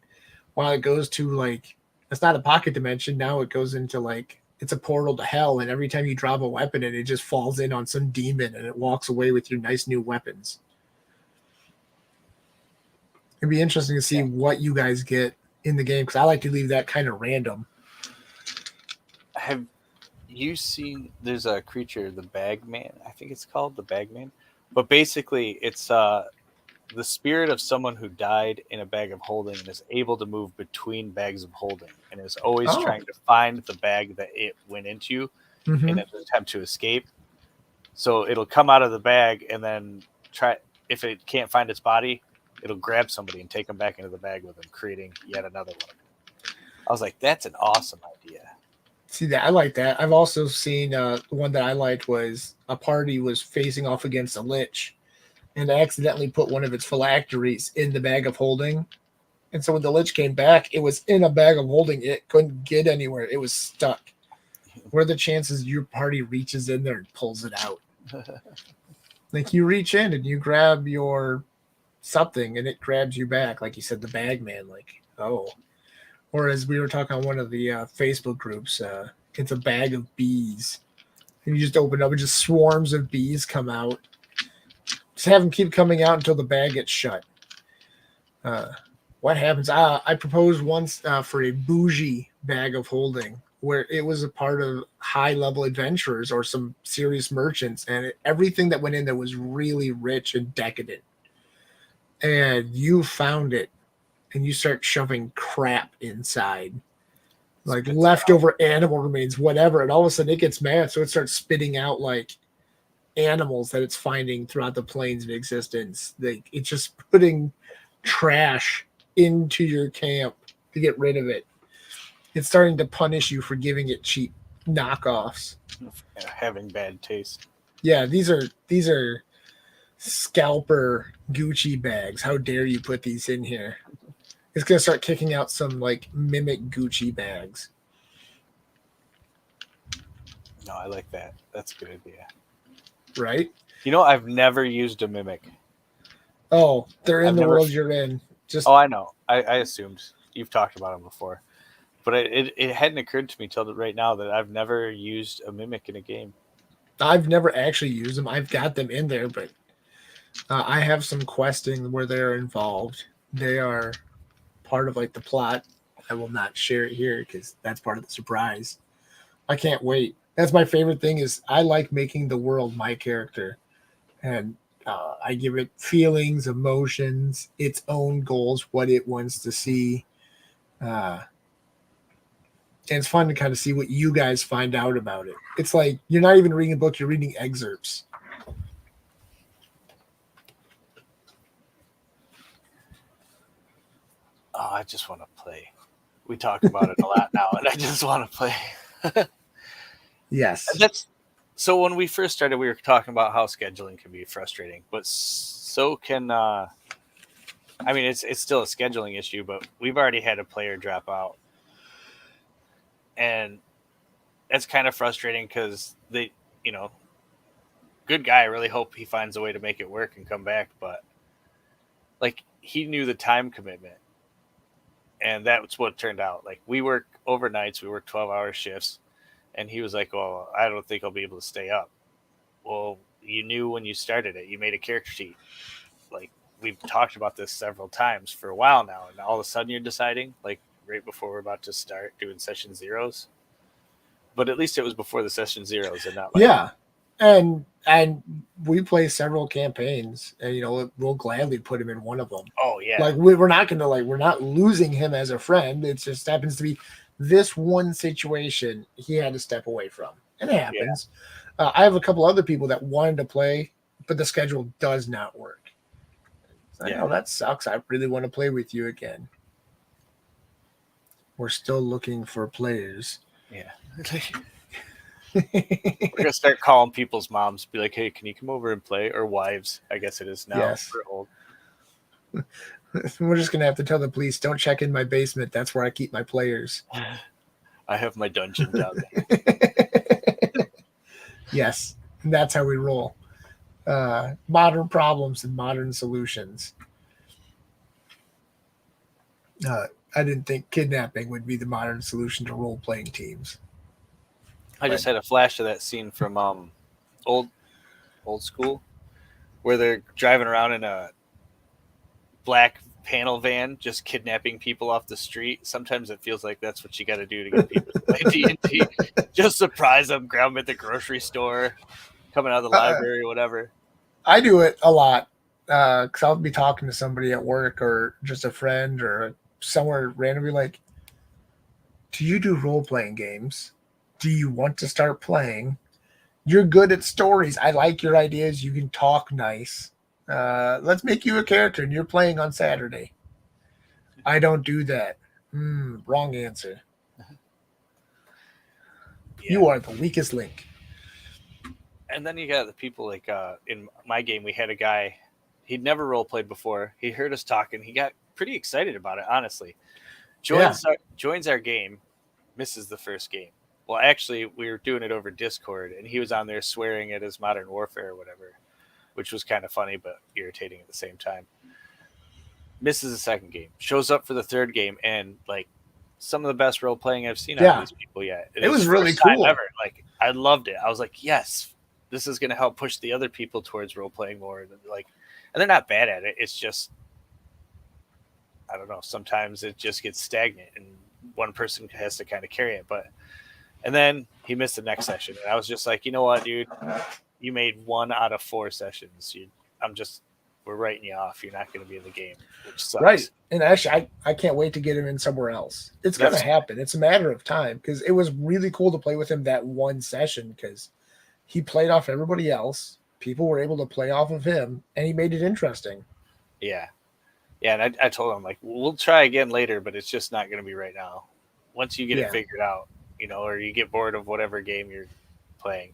S1: while it goes to like, it's not a pocket dimension, now it goes into like, it's a portal to hell. And every time you drop a weapon in, it just falls in on some demon and it walks away with your nice new weapons. It'd be interesting to see what you guys get in the game because I like to leave that kind of random.
S2: Have you seen? There's a creature, the Bagman. I think it's called the Bagman. But basically, it's the spirit of someone who died in a bag of holding and is able to move between bags of holding and is always
S1: Oh,
S2: trying to find the bag that it went into
S1: mm-hmm.
S2: in an attempt to escape. So it'll come out of the bag and then try. If it can't find its body, it'll grab somebody and take them back into the bag with them, creating yet another one. I was like, that's an awesome idea.
S1: See that I like that. I've also seen the one that I liked was a party was facing off against a lich, and accidentally put one of its phylacteries in the bag of holding. And so when the lich came back, it was in a bag of holding. It couldn't get anywhere. It was stuck. What are the chances your party reaches in there and pulls it out? Like you reach in and you grab your something and it grabs you back. Like you said, the bag man, like, oh. Or as we were talking on one of the Facebook groups, it's a bag of bees. And you just open up and just swarms of bees come out. Just have them keep coming out until the bag gets shut. What happens? I proposed once for a bougie bag of holding where it was a part of high level adventurers or some serious merchants, and everything that went in there was really rich and decadent. And you found it, and you start shoving crap inside, like leftover animal remains, whatever. And all of a sudden it gets mad, so it starts spitting out like animals that it's finding throughout the planes of existence. Like it's just putting trash into your camp to get rid of it. It's starting to punish you for giving it cheap knockoffs.
S2: Having bad taste.
S1: Yeah, these are scalper Gucci bags. How dare you put these in here? It's gonna start kicking out some like mimic Gucci bags.
S2: No, I like that. That's a good idea.
S1: Right?
S2: You know, I've never used a mimic.
S1: Oh, they're in
S2: I've
S1: the
S2: never-
S1: world you're in. Just
S2: Oh, I know. I assumed you've talked about them before, but it hadn't occurred to me till right now that I've never used a mimic in a game.
S1: I've never actually used them. I've got them in there, but I have some questing where they're involved. They are part of like the plot. I will not share it here because that's part of the surprise. I can't wait. That's my favorite thing is I like making the world my character, and I give it feelings, emotions, its own goals, what it wants to see. And it's fun to kind of see what you guys find out about it. It's like you're not even reading a book; you're reading excerpts.
S2: Oh, I just want to play. We talk about it a lot now, and I just want to play.
S1: Yes.
S2: And that's so. When we first started, we were talking about how scheduling can be frustrating, but so can. I mean, it's still a scheduling issue, but we've already had a player drop out, and it's kind of frustrating because they, you know, good guy. I really hope he finds a way to make it work and come back, but like he knew the time commitment. And that's what turned out. Like we work overnights, we work 12-hour shifts, and he was like, "Oh, I don't think I'll be able to stay up." Well, you knew when you started it. You made a character sheet. Like we've talked about this several times for a while now, and all of a sudden you're deciding, like right before we're about to start doing session zeros. But at least it was before the session zeros, and not like
S1: Yeah, and we play several campaigns, and we'll gladly put him in one of them.
S2: oh yeah,
S1: Like we're not gonna we're not losing him as a friend. It just happens to be this one situation he had to step away from, and it happens. I have a couple other people that wanted to play, but the schedule does not work. I know that sucks. I really want to play with you again. We're still looking for players.
S2: yeah. We're gonna start calling people's moms, be like, "Hey, can you come over and play?" Or wives, I guess it is now.
S1: Yes.
S2: We're old.
S1: We're just gonna have to tell the police, don't check in my basement. That's where I keep my players.
S2: I have my dungeon down there.
S1: Yes, that's how we roll. Modern problems and modern solutions. I didn't think kidnapping would be the modern solution to role-playing teams.
S2: I just had a flash of that scene from old school, where they're driving around in a black panel van, just kidnapping people off the street. Sometimes it feels like that's what you got to do to get people to play D&D. Just surprise them, grab them at the grocery store, coming out of the library, whatever.
S1: I do it a lot because I'll be talking to somebody at work or just a friend or somewhere randomly like, do you do role-playing games? Do you want to start playing? You're good at stories. I like your ideas. You can talk nice. Let's make you a character and you're playing on Saturday. I don't do that. Wrong answer. Yeah. You are the weakest link.
S2: And then you got the people like in my game, we had a guy, he'd never role played before. He heard us talking. He got pretty excited about it, honestly. Joins our game, misses the first game. Well, actually, we were doing it over Discord, and he was on there swearing at his Modern Warfare or whatever, which was kind of funny but irritating at the same time. Misses the second game, shows up for the third game, and like some of the best role playing I've seen out of these people yet.
S1: It was really cool.
S2: Ever. Like I loved it. I was like, yes, this is going to help push the other people towards role playing more. And they're not bad at it. It's just, I don't know. Sometimes it just gets stagnant, and one person has to kind of carry it. And then he missed the next session, and I was just like, you know what, dude, you made 1 out of 4 sessions. We're writing you off. You're not going to be in the game, which sucks.
S1: Right. And actually, I can't wait to get him in somewhere else. It's going to happen. It's a matter of time because it was really cool to play with him that one session because he played off everybody else. people were able to play off of him, and he made it interesting.
S2: Yeah. Yeah, and I told him, like, we'll try again later, but it's just not going to be right now. Once you get it
S1: Yeah,
S2: figured out, or you get bored of whatever game you're playing,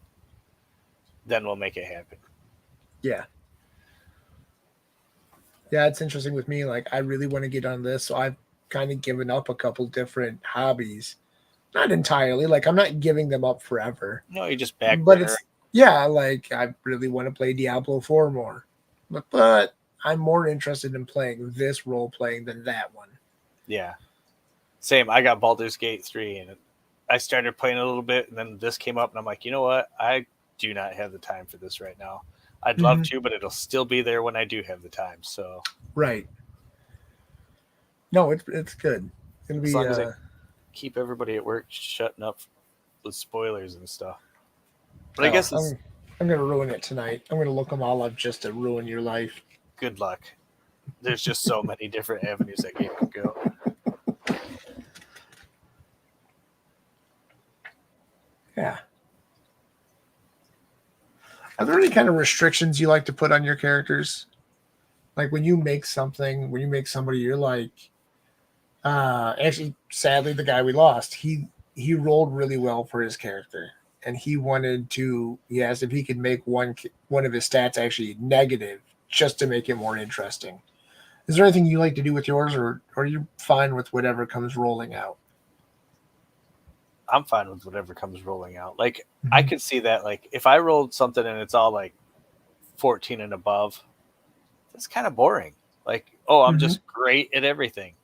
S2: then we'll make it happen.
S1: yeah, yeah. It's interesting with me. Like, I really want to get on this, so I've kind of given up a couple different hobbies. Not entirely. Like, I'm not giving them up forever,
S2: No, you just back
S1: but
S2: burner.
S1: it's yeah. Like, I really want to play Diablo 4 more, but I'm more interested in playing this role playing than that one.
S2: Yeah. Same. I got Baldur's Gate 3, and I started playing a little bit, and then this came up, and I'm like, you know what? I do not have the time for this right now. I'd love
S1: Hmm.
S2: to, but it'll still be there when I do have the time. So
S1: Right. No, it's good. It's gonna
S2: as
S1: be
S2: long as I keep everybody at work shutting up with spoilers and stuff. But I
S1: oh,
S2: guess it's
S1: I'm gonna ruin it tonight. I'm gonna look them all up just to ruin your life.
S2: good luck. There's just so many different avenues that game can go.
S1: Yeah. Are there any kind of restrictions you like to put on your characters? Like when you make something, when you make somebody, you're like, actually, sadly, the guy we lost, he rolled really well for his character, and he wanted to. He asked if he could make one of his stats actually negative, just to make it more interesting. Is there anything you like to do with yours, or are you fine with whatever comes rolling out?
S2: I'm fine with whatever comes rolling out. Like I
S1: Mhm.
S2: could see that. Like if I rolled something and it's all like 14 and above, that's kind of boring. Like, oh, I'm
S1: Mhm.
S2: just great at everything.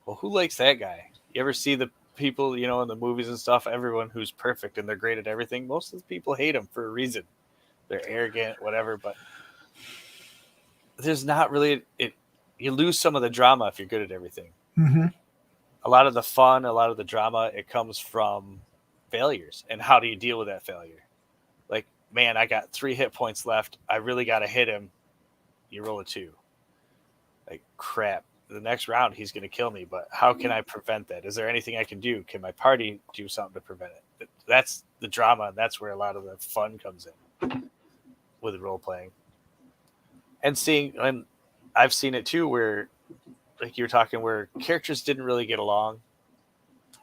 S2: Well, who likes that guy? You ever see the people, in the movies and stuff, everyone who's perfect and they're great at everything? Most of the people hate them for a reason. They're arrogant, whatever, but there's not really it you lose some of the drama if you're good at everything.
S1: Mhm.
S2: A lot of the fun, a lot of the drama, it comes from failures. And how do you deal with that failure? Like, man, I got 3 hit points left. I really got to hit him. You roll a 2. Like, crap. The next round, he's going to kill me. But how can I prevent that? Is there anything I can do? Can my party do something to prevent it? That's the drama. And that's where a lot of the fun comes in with role playing. And I've seen it too, where, like you were talking, where characters didn't really get along.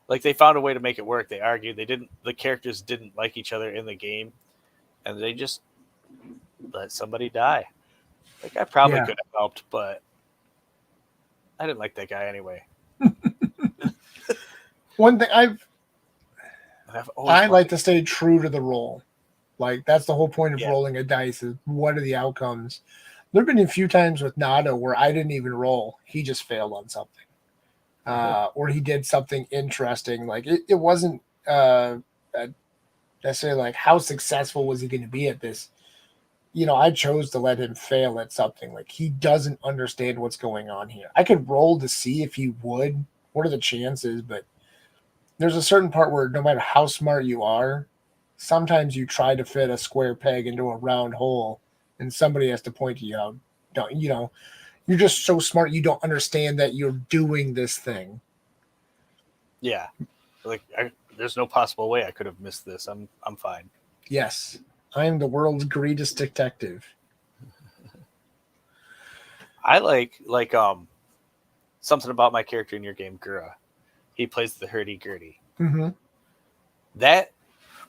S2: Like they found a way to make it work. They argued. The characters didn't like each other in the game, and they just let somebody die. Like I probably
S1: Yeah.
S2: could have helped, but I didn't like that guy anyway.
S1: One thing
S2: And I've always
S1: I like
S2: wanted,
S1: to stay true to the role. Like that's the whole point of
S2: yeah,
S1: rolling a dice is what are the outcomes. There've been a few times with Nado where I didn't even roll; he just failed on something, or he did something interesting. Like it wasn't uh, necessarily like how successful was he going to be at this. I chose to let him fail at something. Like he doesn't understand what's going on here. I could roll to see if he would. What are the chances? But there's a certain part where no matter how smart you are, sometimes you try to fit a square peg into a round hole, and somebody has to point to you out. Don't you're just so smart you don't understand that you're doing this thing.
S2: yeah. Like there's no possible way I could have missed this. I'm fine.
S1: Yes, I am the world's greatest detective.
S2: I like something about my character in your game, Gura. He plays the hurdy gurdy.
S1: Mm-hmm.
S2: That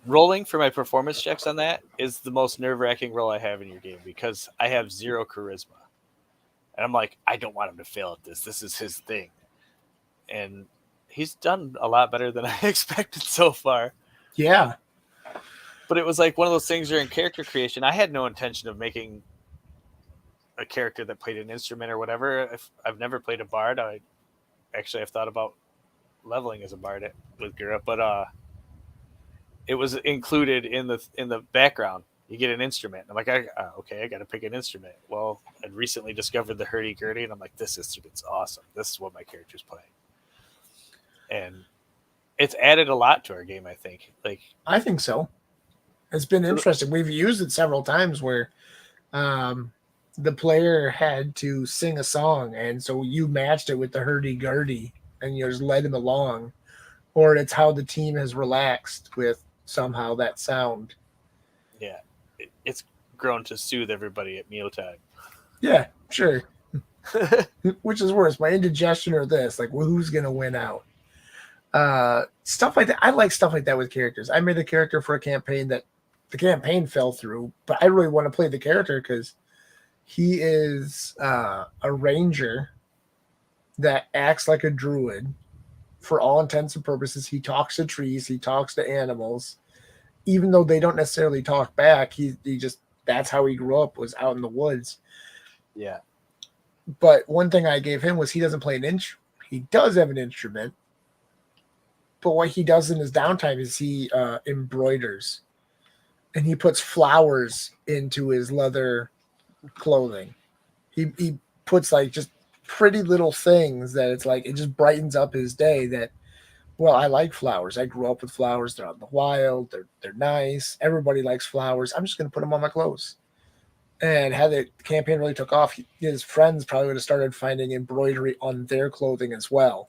S2: rolling for my performance checks on that is the most nerve wracking roll I have in your game because I have 0 charisma. And I'm like, I don't want him to fail at this. This is his thing. And he's done a lot better than I expected so far.
S1: Yeah.
S2: But it was like one of those things during character creation. I had no intention of making a character that played an instrument or whatever. If I've never played a bard, I actually have thought about leveling as a bard with Gura, but it was included in the background. You get an instrument. I'm like, okay, I got to pick an instrument. Well, I'd recently discovered the hurdy gurdy, and I'm like, this instrument's awesome. This is what my character's playing, and it's added a lot to our game. I think, like,
S1: I think so. It's been interesting. We've used it several times where um, the player had to sing a song, and so you matched it with the hurdy gurdy, and you just led him along. Or it's how the team has relaxed with somehow that sound.
S2: yeah, it's grown to soothe everybody at mealtime.
S1: Yeah, sure. Which is worse, my indigestion or this? Like, well, who's gonna win out? Stuff like that. I like stuff like that with characters. I made a character for a campaign that the campaign fell through, but I really want to play the character because he is a ranger that acts like a druid. For all intents and purposes, he talks to trees, he talks to animals, even though they don't necessarily talk back. He just that's how he grew up, was out in the woods.
S2: Yeah.
S1: But one thing I gave him was he doesn't play an instrument. He does have an instrument, but what he does in his downtime is he embroiders, and he puts flowers into his leather clothing. He puts like just pretty little things that it's like it just brightens up his day. That, well, I like flowers. I grew up with flowers. They're out in the wild. They're nice. Everybody likes flowers. I'm just gonna put them on my clothes. And had the campaign really took off, his friends probably would have started finding embroidery on their clothing as well.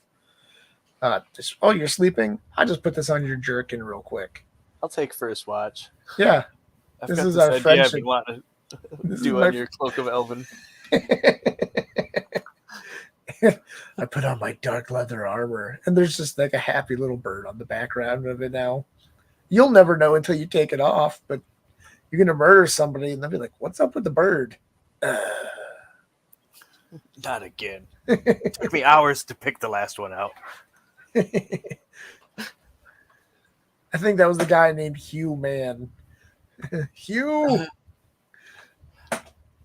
S1: Oh, you're sleeping? I'll just put this on your jerkin real quick.
S2: I'll take first watch.
S1: Yeah,
S2: I've
S1: this
S2: got
S1: is
S2: this
S1: our
S2: idea
S1: friendship.
S2: I've been wanting to
S1: This
S2: do
S1: is
S2: on your cloak of Elven.
S1: I put on my dark leather armor, and there's just like a happy little bird on the background of it now. You'll never know until you take it off, but you're going to murder somebody, and they'll be like, what's up with the bird?
S2: Not again. It took me hours to pick the last one out.
S1: I think that was the guy named Hugh Man. Hugh!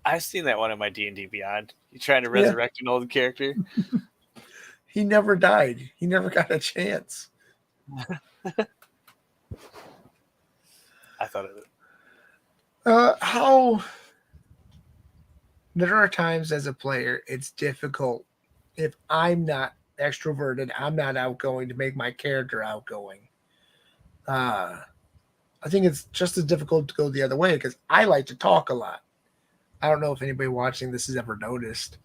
S2: I've seen that one in my D&D Beyond. You trying to resurrect an old character?
S1: He never died. He never got a chance.
S2: I thought of it.
S1: How there are times as a player it's difficult if I'm not extroverted, I'm not outgoing, to make my character outgoing. I think it's just as difficult to go the other way because I like to talk a lot. I don't know if anybody watching this has ever noticed,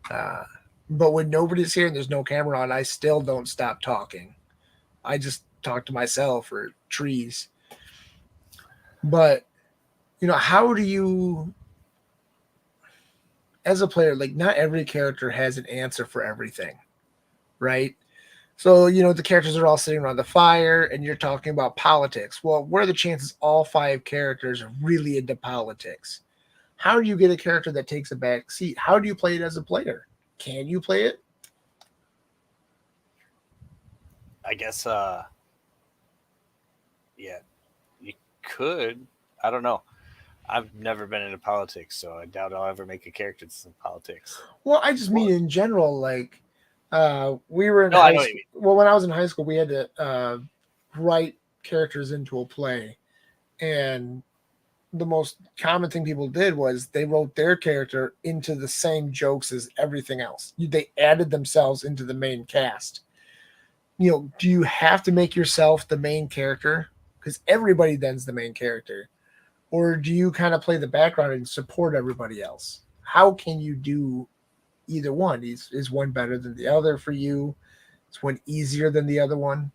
S1: but when nobody's here and there's no camera on, I still don't stop talking. I just talk to myself or trees. But how do you, as a player, like not every character has an answer for everything, right? So, the characters are all sitting around the fire and you're talking about politics. Well, what are the chances all 5 characters are really into politics? How do you get a character that takes a back seat? How do you play it as a player? Can you play it?
S2: I guess, yeah, you could. I don't know. I've never been into politics, so I doubt I'll ever make a character that's in politics.
S1: Well, I just mean in general, like we were in
S2: I
S1: high
S2: know what
S1: school.
S2: you mean.
S1: Well, when I was in high school, we had to write characters into a play, and the most common thing people did was they wrote their character into the same jokes as everything else. They added themselves into the main cast. Do you have to make yourself the main character? Because everybody then's the main character. Or do you kind of play the background and support everybody else? How can you do either one? Is one better than the other for you? Is one easier than the other one?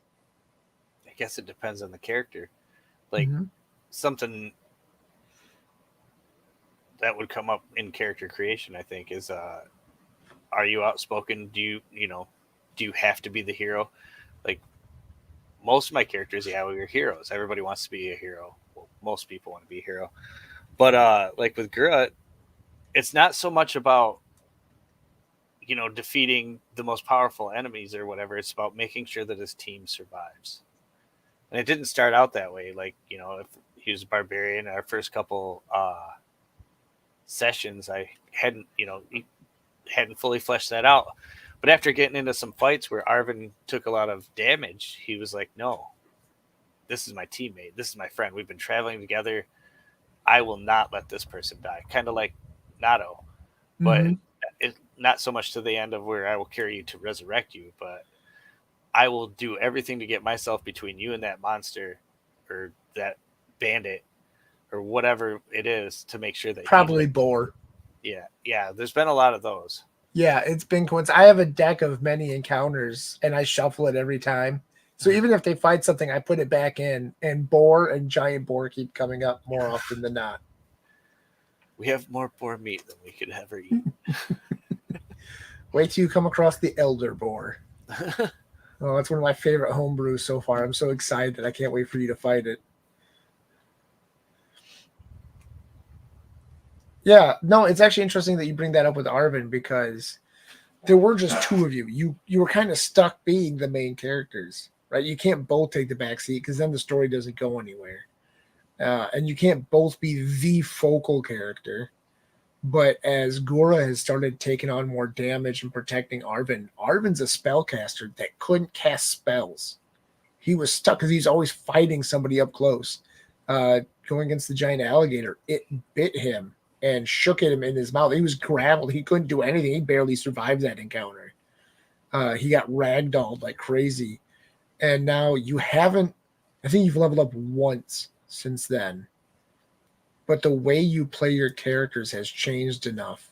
S2: I guess it depends on the character. Like something that would come up in character creation, I think, is are you outspoken? Do you have to be the hero? Like most of my characters, we're heroes. Everybody wants to be a hero. Well, most people want to be a hero. But like with Grut, it's not so much about defeating the most powerful enemies or whatever. It's about making sure that his team survives. And it didn't start out that way. Like, if he was a barbarian, our first couple sessions, I hadn't fully fleshed that out. But after getting into some fights where Arvin took a lot of damage, he was like, no, this is my teammate. This is my friend. We've been traveling together. I will not let this person die. Kind of like Nato. But it, not so much to the end of where I will carry you to resurrect you, but I will do everything to get myself between you and that monster or that bandit or whatever it is to make sure that
S1: probably Boar.
S2: Yeah. There's been a lot of those.
S1: Yeah, it's been coincidence. I have a deck of many encounters, and I shuffle it every time. So even if they fight something, I put it back in, and Boar and Giant Boar keep coming up more often than not.
S2: We have more boar meat than we could ever eat.
S1: Wait till you come across the elder boar. Oh, that's one of my favorite homebrews so far. I'm so excited. I can't wait for you to fight it. Yeah, no, it's actually interesting that you bring that up with Arvin because there were just two of you. You were kind of stuck being the main characters, right? You can't both take the back seat because then the story doesn't go anywhere. And you can't both be the focal character. But as Gora has started taking on more damage and protecting Arvin, Arvin's a spellcaster that couldn't cast spells. He was stuck because he's always fighting somebody up close. Going against the giant alligator, it bit him and shook at him in his mouth. He was grappled. He couldn't do anything. He barely survived that encounter. He got ragdolled like crazy. And now you haven't, I think you've leveled up once since then. But the way you play your characters has changed enough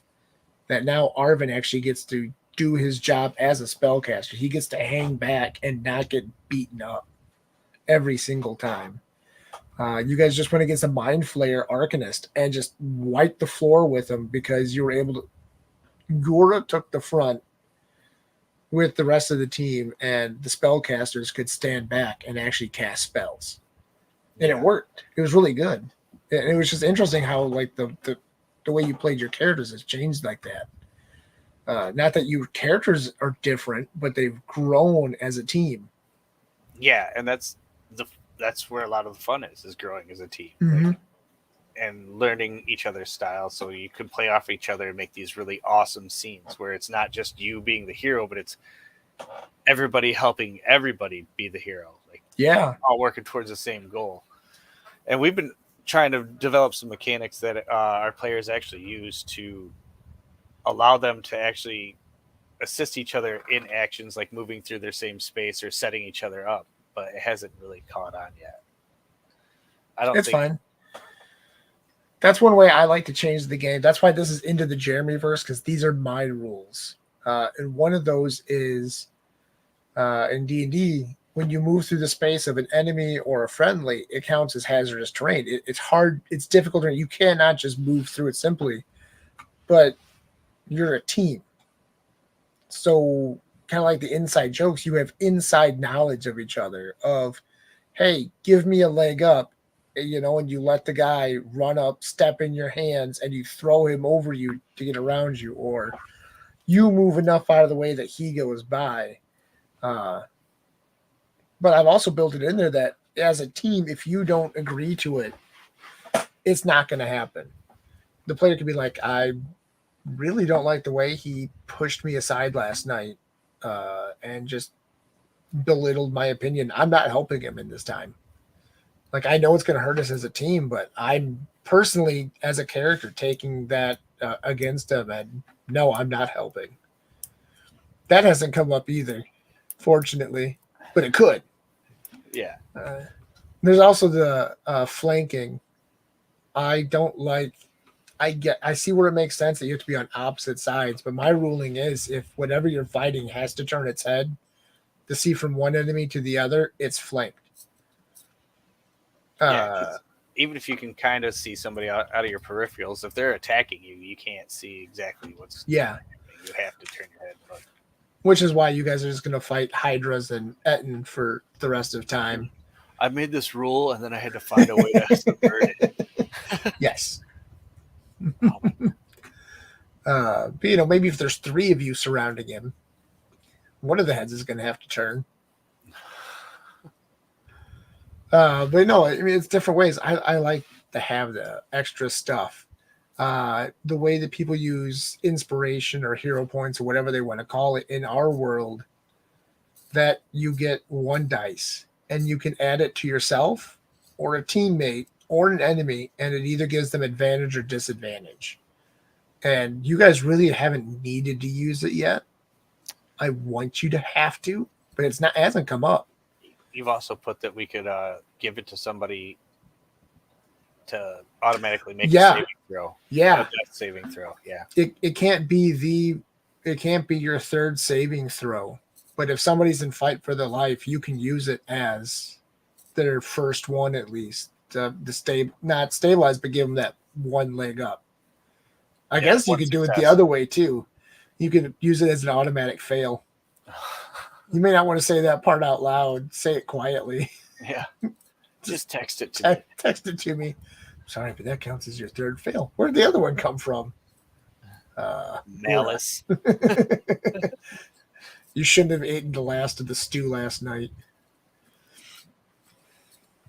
S1: that now Arvin actually gets to do his job as a spellcaster. He gets to hang back and not get beaten up every single time. You guys just went against a Mind Flayer Arcanist and just wiped the floor with him because you were able to. Gora took the front with the rest of the team, and the spellcasters could stand back and actually cast spells. And it worked. It was really good. And it was just interesting how like the way you played your characters has changed like that. Not that your characters are different, but they've grown as a team.
S2: Yeah, and that's where a lot of the fun is growing as a team.
S1: Mm-hmm.
S2: Like, and learning each other's style so you can play off each other and make these really awesome scenes where it's not just you being the hero, but it's everybody helping everybody be the hero. Like,
S1: yeah,
S2: all working towards the same goal. And we've been trying to develop some mechanics that our players actually use to allow them to actually assist each other in actions like moving through their same space or setting each other up, but it hasn't really caught on yet.
S1: It's fine. That's one way I like to change the game. That's why this is into the Jeremyverse, because these are my rules. And one of those is in D&D, when you move through the space of an enemy or a friendly, it counts as hazardous terrain. It's hard. It's difficult. You cannot just move through it simply. But you're a team. So kind of like the inside jokes, you have inside knowledge of each other of, hey, give me a leg up, and you let the guy run up, step in your hands, and you throw him over you to get around you, or you move enough out of the way that he goes by. But I've also built it in there that as a team, if you don't agree to it, it's not going to happen. The player could be like, I really don't like the way he pushed me aside last night and just belittled my opinion. I'm not helping him in this time. Like, I know it's going to hurt us as a team, but I'm personally, as a character, taking that against him, and no, I'm not helping. That hasn't come up either, fortunately, but it could.
S2: Yeah.
S1: There's also the flanking. I don't like. I see where it makes sense that you have to be on opposite sides, but my ruling is if whatever you're fighting has to turn its head to see from one enemy to the other, it's flanked.
S2: Yeah, even if you can kind of see somebody out of your peripherals, if they're attacking you, you can't see exactly what's happening. You have to turn your head.
S1: Which is why you guys are just going to fight Hydras and Etten for the rest of time.
S2: I made this rule, and then I had to find a way to subvert it.
S1: Yes. But maybe if there's 3 of you surrounding him, one of the heads is going to have to turn. But no, I mean, it's different ways. I like to have the extra stuff. The way that people use inspiration or hero points or whatever they want to call it in our world, that you get 1 dice and you can add it to yourself or a teammate or an enemy, and it either gives them advantage or disadvantage. And you guys really haven't needed to use it yet. I want you to have to, but it hasn't come up.
S2: You've also put that we could give it to somebody to automatically make a saving throw.
S1: Yeah.
S2: A death saving throw. Yeah.
S1: It can't be your 3rd saving throw. But if somebody's in fight for their life, you can use it as their first one at least to not stabilize, but give them that 1 leg up. I guess you could do it the other way too. You could use it as an automatic fail. You may not want to say that part out loud. Say it quietly.
S2: Yeah. Just text it to me.
S1: Text it to me. Sorry, but that counts as your third fail. Where'd the other one come from?
S2: Malice.
S1: You shouldn't have eaten the last of the stew last night.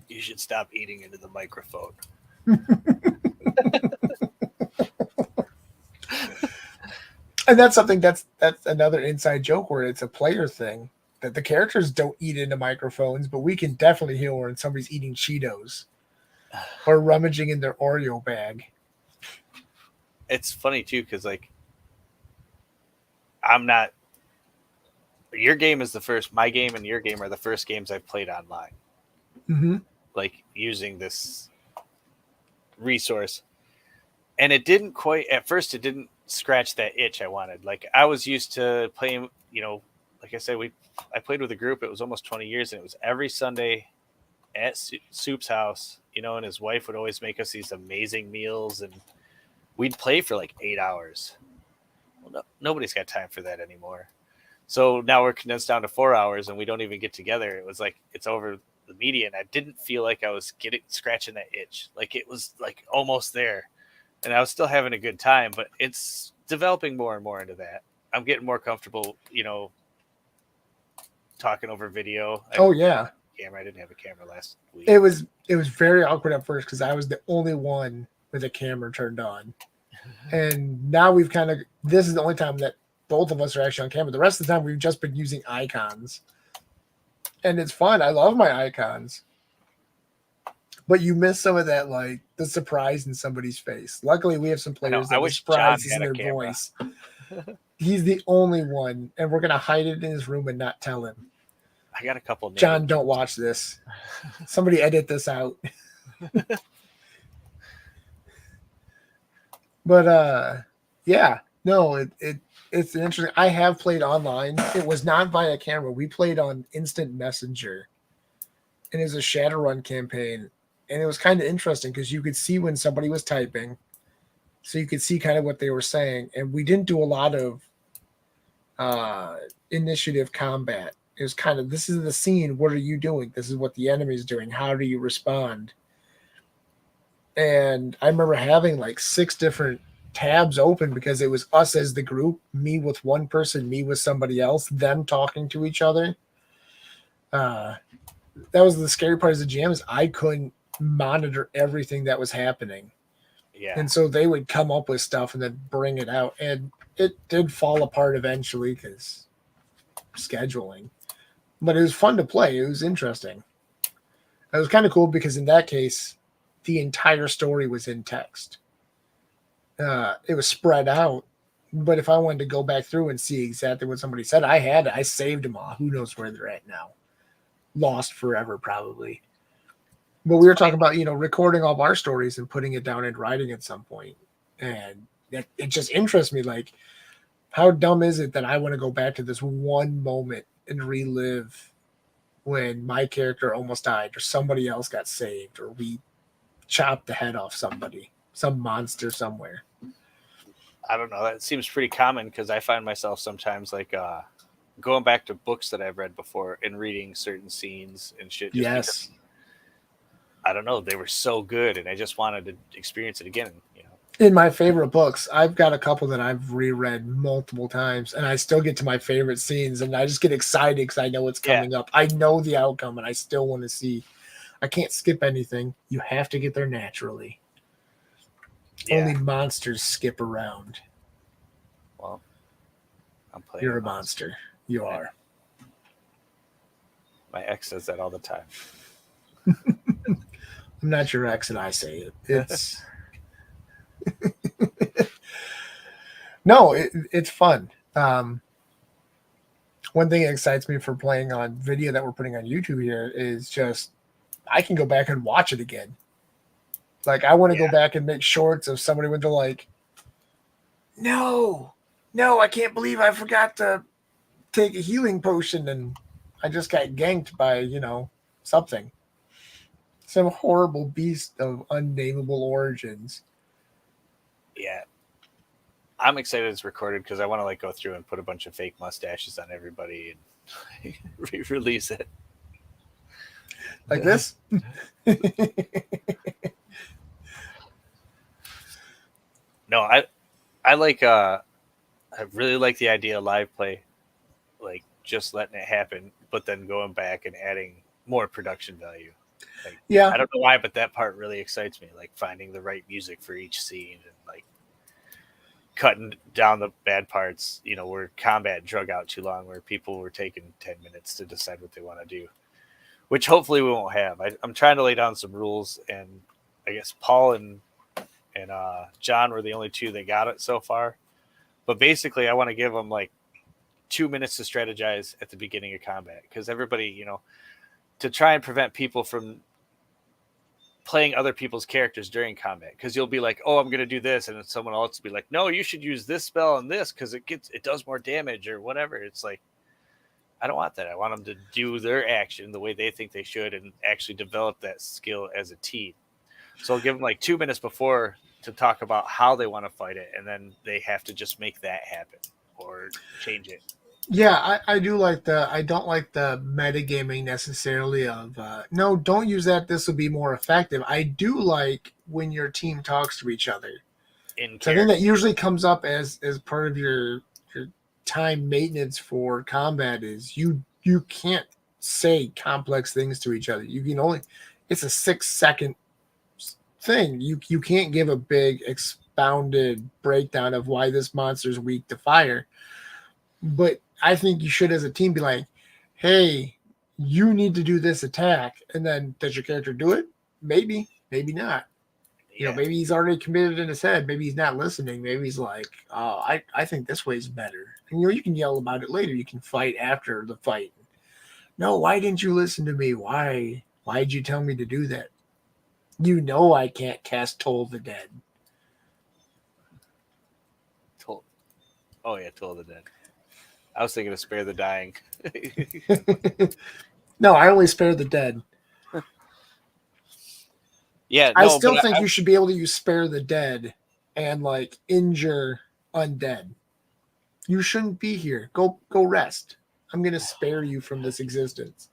S2: You should stop eating into the microphone.
S1: And that's something that's another inside joke where it's a player thing that the characters don't eat into microphones, but we can definitely hear when somebody's eating Cheetos or rummaging in their Oreo bag.
S2: It's funny too, because like I'm not. Your game is the first. My game and your game are the first games I've played online.
S1: Mm-hmm.
S2: Like using this resource, and it didn't quite. At first, it didn't scratch that itch I wanted. Like I was used to playing. Like I said, I played with a group. It was almost 20 years, and it was every Sunday at Soup's house. And his wife would always make us these amazing meals, and we'd play for like 8 hours. Well, nobody's got time for that anymore. So now we're condensed down to 4 hours, and we don't even get together. It was like it's over the media, and I didn't feel like I was scratching that itch. Like it was like almost there, and I was still having a good time. But it's developing more and more into that. I'm getting more comfortable, talking over video.
S1: Yeah.
S2: Camera. I didn't have a camera last week.
S1: It was very awkward at first because I was the only one with a camera turned on, and now we've this is the only time that both of us are actually on camera. The rest of the time we've just been using icons, and it's fun. I love my icons, but you miss some of that, like the surprise in somebody's face. Luckily, we have some players that surprise in their voice. He's the only one, and we're gonna hide it in his room and not tell him.
S2: I got a couple.
S1: John, don't watch this. Somebody edit this out. But yeah, no, it's interesting. I have played online. It was not via camera. We played on Instant Messenger, and it was a Shadowrun campaign, and it was kind of interesting because you could see when somebody was typing, so you could see kind of what they were saying. And we didn't do a lot of initiative combat. It was kind of, this is the scene. What are you doing? This is what the enemy is doing. How do you respond? And I remember having like 6 different tabs open because it was us as the group, me with one person, me with somebody else, them talking to each other. That was the scary part of the GM is I couldn't monitor everything that was happening.
S2: Yeah.
S1: And so they would come up with stuff and then bring it out. And it did fall apart eventually because scheduling. But it was fun to play. It was interesting. It was kind of cool because in that case, the entire story was in text. It was spread out. But if I wanted to go back through and see exactly what somebody said, I saved them all. Who knows where they're at now? Lost forever, probably. But we were talking about, recording all of our stories and putting it down in writing at some point. And it just interests me. Like, how dumb is it that I want to go back to this one moment and relive when my character almost died or somebody else got saved or we chopped the head off somebody, some monster somewhere?
S2: I don't know. That seems pretty common because I find myself sometimes like going back to books that I've read before and reading certain scenes and shit.
S1: Yes.
S2: I don't know. They were so good, and I just wanted to experience it again.
S1: In my favorite books, I've got a couple that I've reread multiple times, and I still get to my favorite scenes, and I just get excited because I know what's coming up. I know the outcome, and I still want to see. I can't skip anything. You have to get there naturally. Yeah. Only monsters skip around.
S2: Well, I'm playing.
S1: You're a monster. You are.
S2: My ex says that all the time.
S1: I'm not your ex, and I say it. It's no, it's fun. One thing that excites me for playing on video that we're putting on YouTube here is just I can go back and watch it again. Like I want to go back and make shorts of somebody when they're like, no, I can't believe I forgot to take a healing potion and I just got ganked by, something. Some horrible beast of unnameable origins.
S2: Yeah. I'm excited it's recorded because I want to like go through and put a bunch of fake mustaches on everybody and re-release it.
S1: Like this.
S2: No, I like I really like the idea of live play, like just letting it happen, but then going back and adding more production value. Like
S1: Yeah,
S2: I don't know why, but that part really excites me. Like finding the right music for each scene and like cutting down the bad parts. You know, where combat drug out too long, where people were taking 10 minutes to decide what they want to do, which hopefully we won't have. I'm trying to lay down some rules, and I guess Paul and John were the only two that got it so far. But basically, I want to give them like 2 minutes to strategize at the beginning of combat because everybody, you know, to try and prevent people from playing other people's characters during combat because you'll be like, oh, I'm going to do this, and then someone else will be like, no, you should use this spell and this because it does more damage or whatever. It's like I don't want that. I want them to do their action the way they think they should and actually develop that skill as a team. So I'll give them like 2 minutes before to talk about how they want to fight it, and then they have to just make that happen or change it.
S1: yeah, I do like the. I don't like the metagaming necessarily of no, don't use that. This will be more effective. I do like when your team talks to each other.
S2: In
S1: So I think that
S2: character.
S1: usually comes up as part of your time maintenance for combat is you can't say complex things to each other. You can only it's a 6 second thing. You can't give a big expounded breakdown of why this monster is weak to fire. But I think you should as a team be like, hey, you need to do this attack. And then does your character do it? Maybe, maybe not. You know,
S2: Yeah.
S1: maybe he's already committed in his head. Maybe he's not listening. Maybe he's like, oh, I think this way's better. And you know, you can yell about it later. You can fight after the fight. No, why didn't you listen to me? Why'd you tell me to do that? You know I can't cast Toll the Dead.
S2: Toll. Oh yeah, Toll the Dead. I was thinking of Spare the Dying.
S1: No, I only spare the dead.
S2: Yeah,
S1: I
S2: no,
S1: still
S2: but
S1: think you should be able to use spare the dead and like injure undead. You shouldn't be here. Go rest. I'm gonna spare you from this existence.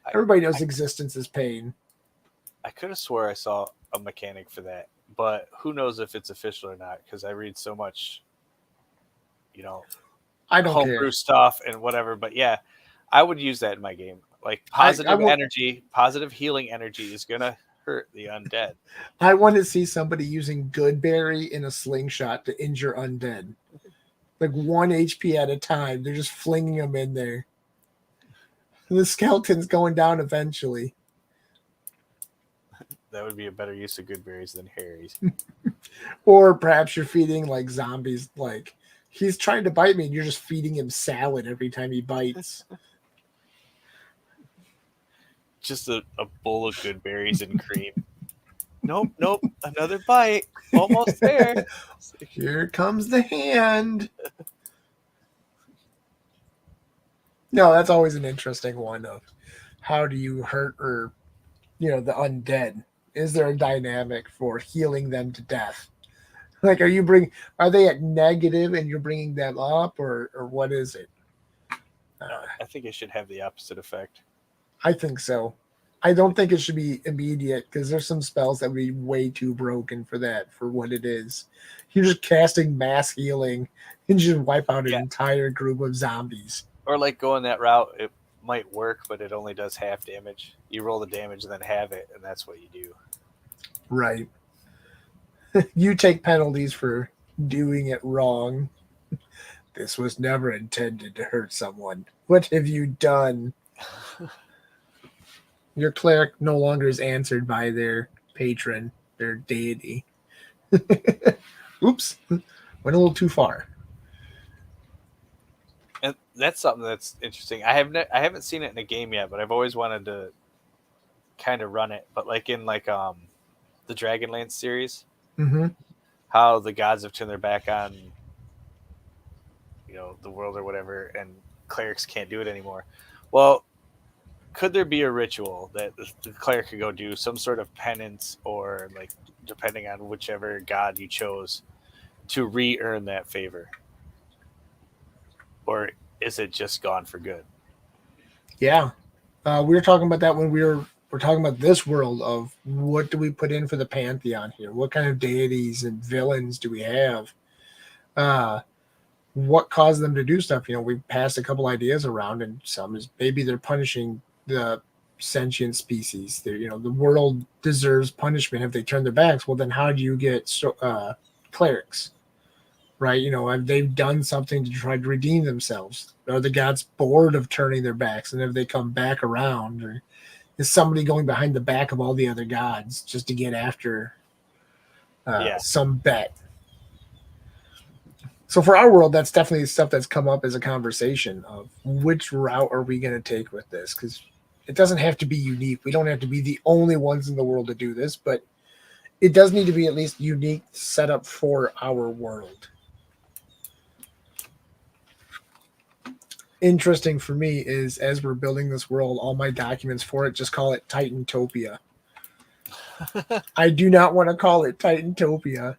S2: I,
S1: Everybody knows
S2: I,
S1: existence is pain.
S2: I could have swore I saw a mechanic for that, but who knows if it's official or not? Because I read so much, you know,
S1: I don't care.
S2: homebrew stuff and whatever. But yeah, I would use that in my game. Like
S1: I
S2: positive
S1: want
S2: energy, positive healing energy is gonna hurt the undead.
S1: I want to see somebody using Goodberry in a slingshot to injure undead. Like 1 HP at a time. They're just flinging them in there. And the skeleton's going down eventually.
S2: That would be a better use of good berries than Harry's.
S1: Or perhaps you're feeding like zombies, like he's trying to bite me and you're just feeding him salad every time he bites.
S2: Just a bowl of good berries and cream. Nope, another bite. Almost there.
S1: Here comes the hand. No, that's always an interesting one of how do you hurt or the undead? Is there a dynamic for healing them to death? Like, are they at negative and you're bringing them up, or what is it?
S2: No, I think it should have the opposite effect.
S1: I think so. I don't think it should be immediate because there's some spells that would be way too broken for that, for what it is. You're just casting mass healing and you just wipe out an
S2: Yeah.
S1: entire group of zombies.
S2: Or like going that route, it might work, but it only does half damage. You roll the damage and then have it, and that's what you do.
S1: Right. You take penalties for doing it wrong. This was never intended to hurt someone. What have you done? Your cleric no longer is answered by their patron, their deity. Oops. Went a little too far.
S2: And that's something that's interesting. I haven't seen it in a game yet, but I've always wanted to kind of run it. But like in the Dragonlance series,
S1: Mm-hmm.
S2: how the gods have turned their back on the world or whatever, and clerics can't do it anymore. Well, could there be a ritual that the cleric could go do, some sort of penance, or like depending on whichever god you chose, to re-earn that favor, or is it just gone for good?
S1: Yeah. We were talking about that when we're talking about this world of what do we put in for the pantheon here? What kind of deities and villains do we have? Uh, what caused them to do stuff? We passed a couple ideas around, and some is maybe they're punishing the sentient species. The world deserves punishment if they turn their backs. Well, then how do you get clerics? Right? Have they done something to try to redeem themselves? Are the gods bored of turning their backs, and if they come back around, or is somebody going behind the back of all the other gods just to get after
S2: Yeah.
S1: some bet? So for our world, that's definitely stuff that's come up as a conversation of which route are we going to take with this? Because it doesn't have to be unique. We don't have to be the only ones in the world to do this, but it does need to be at least unique, set up for our world. Interesting for me is as we're building this world, all my documents for it just call it Titantopia. I do not want to call it Titantopia.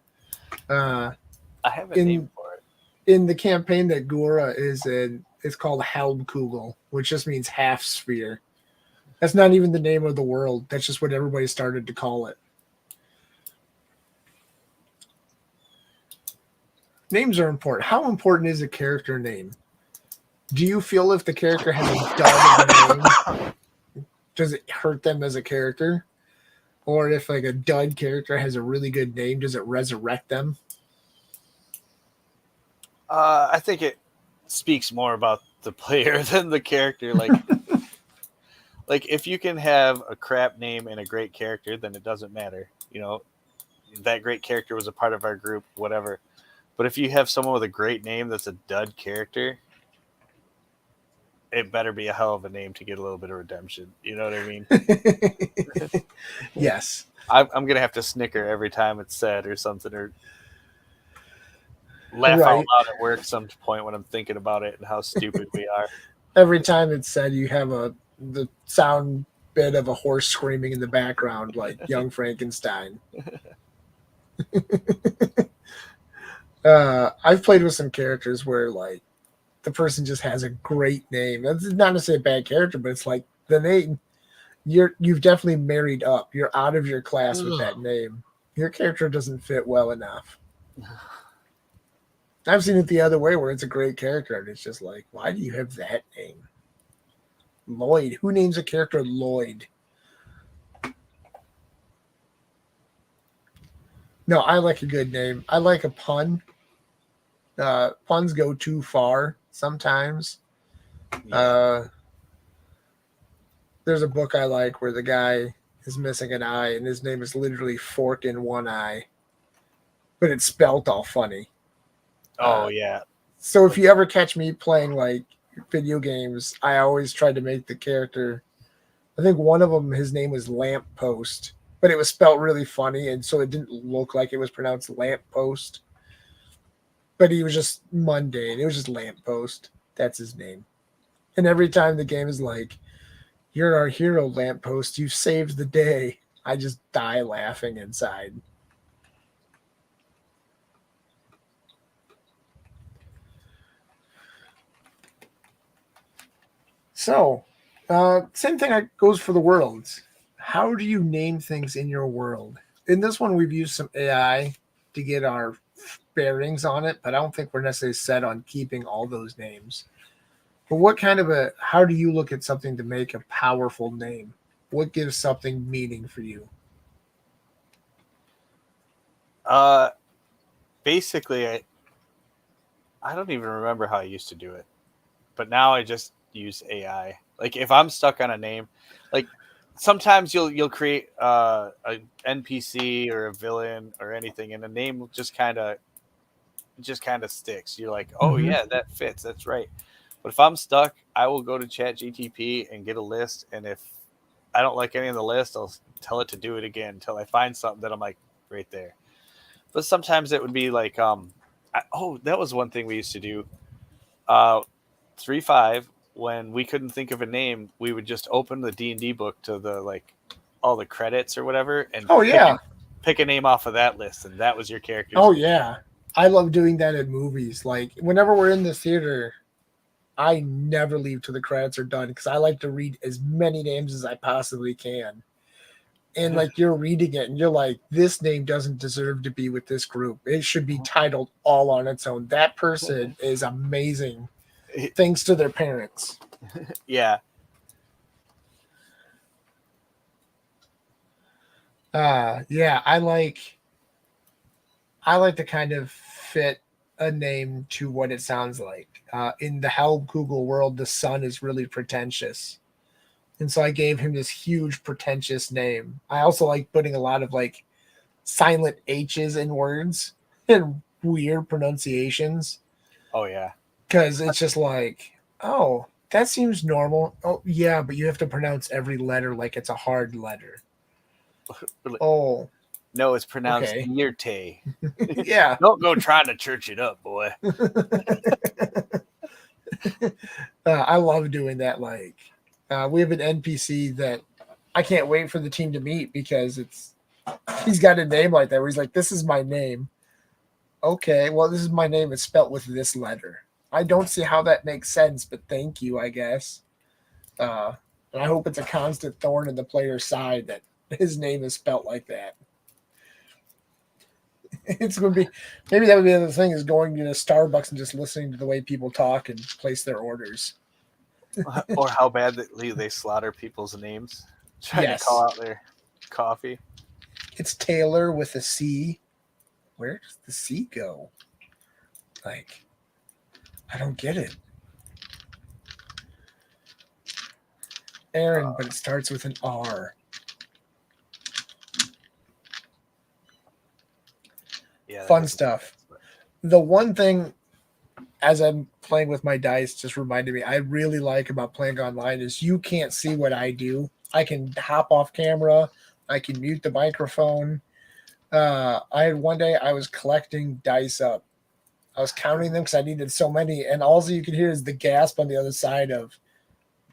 S2: I have a name for it.
S1: In the campaign that Gora is in, it's called Halbkugel, which just means half sphere. That's not even the name of the world. That's just what everybody started to call it. Names are important. How important is a character name? Do you feel if the character has a dud of a name, does it hurt them as a character? Or if like a dud character has a really good name, does it resurrect them?
S2: I think it speaks more about the player than the character. Like if you can have a crap name and a great character, then it doesn't matter. That great character was a part of our group, whatever. But if you have someone with a great name that's a dud character, it better be a hell of a name to get a little bit of redemption. You know what I mean?
S1: Yes.
S2: I'm going to have to snicker every time it's said or something, or laugh out
S1: Right.
S2: loud at work some point when I'm thinking about it and how stupid we are.
S1: Every time it's said, you have the sound bit of a horse screaming in the background, like Young Frankenstein. I've played with some characters where like the person just has a great name. That's not to say a bad character, but it's like the name. You've definitely married up. You're out of your class with that name. Your character doesn't fit well enough. I've seen it the other way where it's a great character and it's just like, why do you have that name? Lloyd. Who names a character Lloyd? No, I like a good name. I like a pun. Puns go too far sometimes.
S2: Yeah.
S1: There's a book I like where the guy is missing an eye and his name is literally Fork in One Eye, but it's spelt all funny.
S2: Oh, yeah.
S1: So if you ever catch me playing like video games, I always try to make the character. I think one of them, his name was Lamppost, but it was spelt really funny, and so it didn't look like it was pronounced Lamppost. But he was just mundane. It was just Lamppost. That's his name. And every time the game is like, "You're our hero, Lamppost. You saved the day," I just die laughing inside. So, same thing goes for the worlds. How do you name things in your world? In this one, we've used some AI to get our bearings on it, but I don't think we're necessarily set on keeping all those names. But how do you look at something to make a powerful name? What gives something meaning for you?
S2: Basically, I don't even remember how I used to do it, but now I just use AI. Like if I'm stuck on a name, like sometimes you'll create a NPC or a villain or anything, and the name will just kind of sticks. You're like, oh
S1: Mm-hmm.
S2: yeah, that fits. That's right. But if I'm stuck, I will go to ChatGTP and get a list, and if I don't like any of the list, I'll tell it to do it again until I find something that I'm like right there. But sometimes it would be like, that was one thing we used to do. 3.5, when we couldn't think of a name, we would just open the D&D book to the like all the credits or whatever, and
S1: Oh yeah.
S2: pick a name off of that list, and that was your character's
S1: Oh
S2: name.
S1: yeah. I love doing that in movies. Like whenever we're in the theater, I never leave till the credits are done because I like to read as many names as I possibly can. And like you're reading it and you're like, this name doesn't deserve to be with this group. It should be titled all on its own. That person is amazing. Thanks to their parents.
S2: Yeah.
S1: Yeah, I like to kind of fit a name to what it sounds like. In the Helm Google world, the sun is really pretentious. And so I gave him this huge pretentious name. I also like putting a lot of like silent H's in words and weird pronunciations.
S2: Oh yeah.
S1: Because it's just like, oh, that seems normal. Oh, yeah, but you have to pronounce every letter like it's a hard letter. Oh,
S2: No, it's pronounced
S1: okay.
S2: Yirte.
S1: Yeah.
S2: Don't go trying to church it up, boy.
S1: I love doing that. Like, we have an NPC that I can't wait for the team to meet because he's got a name like that where he's like, this is my name. Okay, well, this is my name. It's spelt with this letter. I don't see how that makes sense, but thank you, I guess. And I hope it's a constant thorn in the player's side that his name is spelt like that. It's going to be, maybe that would be the other thing is going to Starbucks and just listening to the way people talk and place their orders.
S2: Or how bad they slaughter people's names trying
S1: Yes.
S2: to call out their coffee.
S1: It's Taylor with a C. Where does the C go? Like, I don't get it. Aaron, but it starts with an R.
S2: Yeah,
S1: Fun stuff. The one thing, as I'm playing with my dice, just reminded me, I really like about playing online is you can't see what I do. I can hop off camera. I can mute the microphone. I had one day I was collecting dice up. I was counting them because I needed so many, and all you could hear is the gasp on the other side of,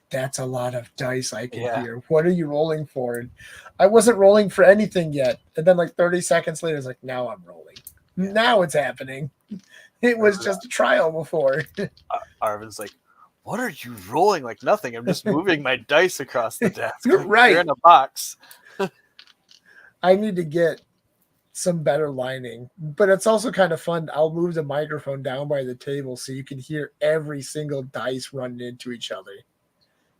S1: that's a lot of dice I can hear. What are you rolling for? And I wasn't rolling for anything yet. And then like 30 seconds later, it's like, now I'm rolling. Yeah. Now it's happening. It was just a trial before.
S2: Arvin's like, what are you rolling? Like nothing. I'm just moving my dice across the desk.
S1: Right.
S2: They're in a box.
S1: I need to get some better lining, but it's also kind of fun. I'll move the microphone down by the table so you can hear every single dice running into each other.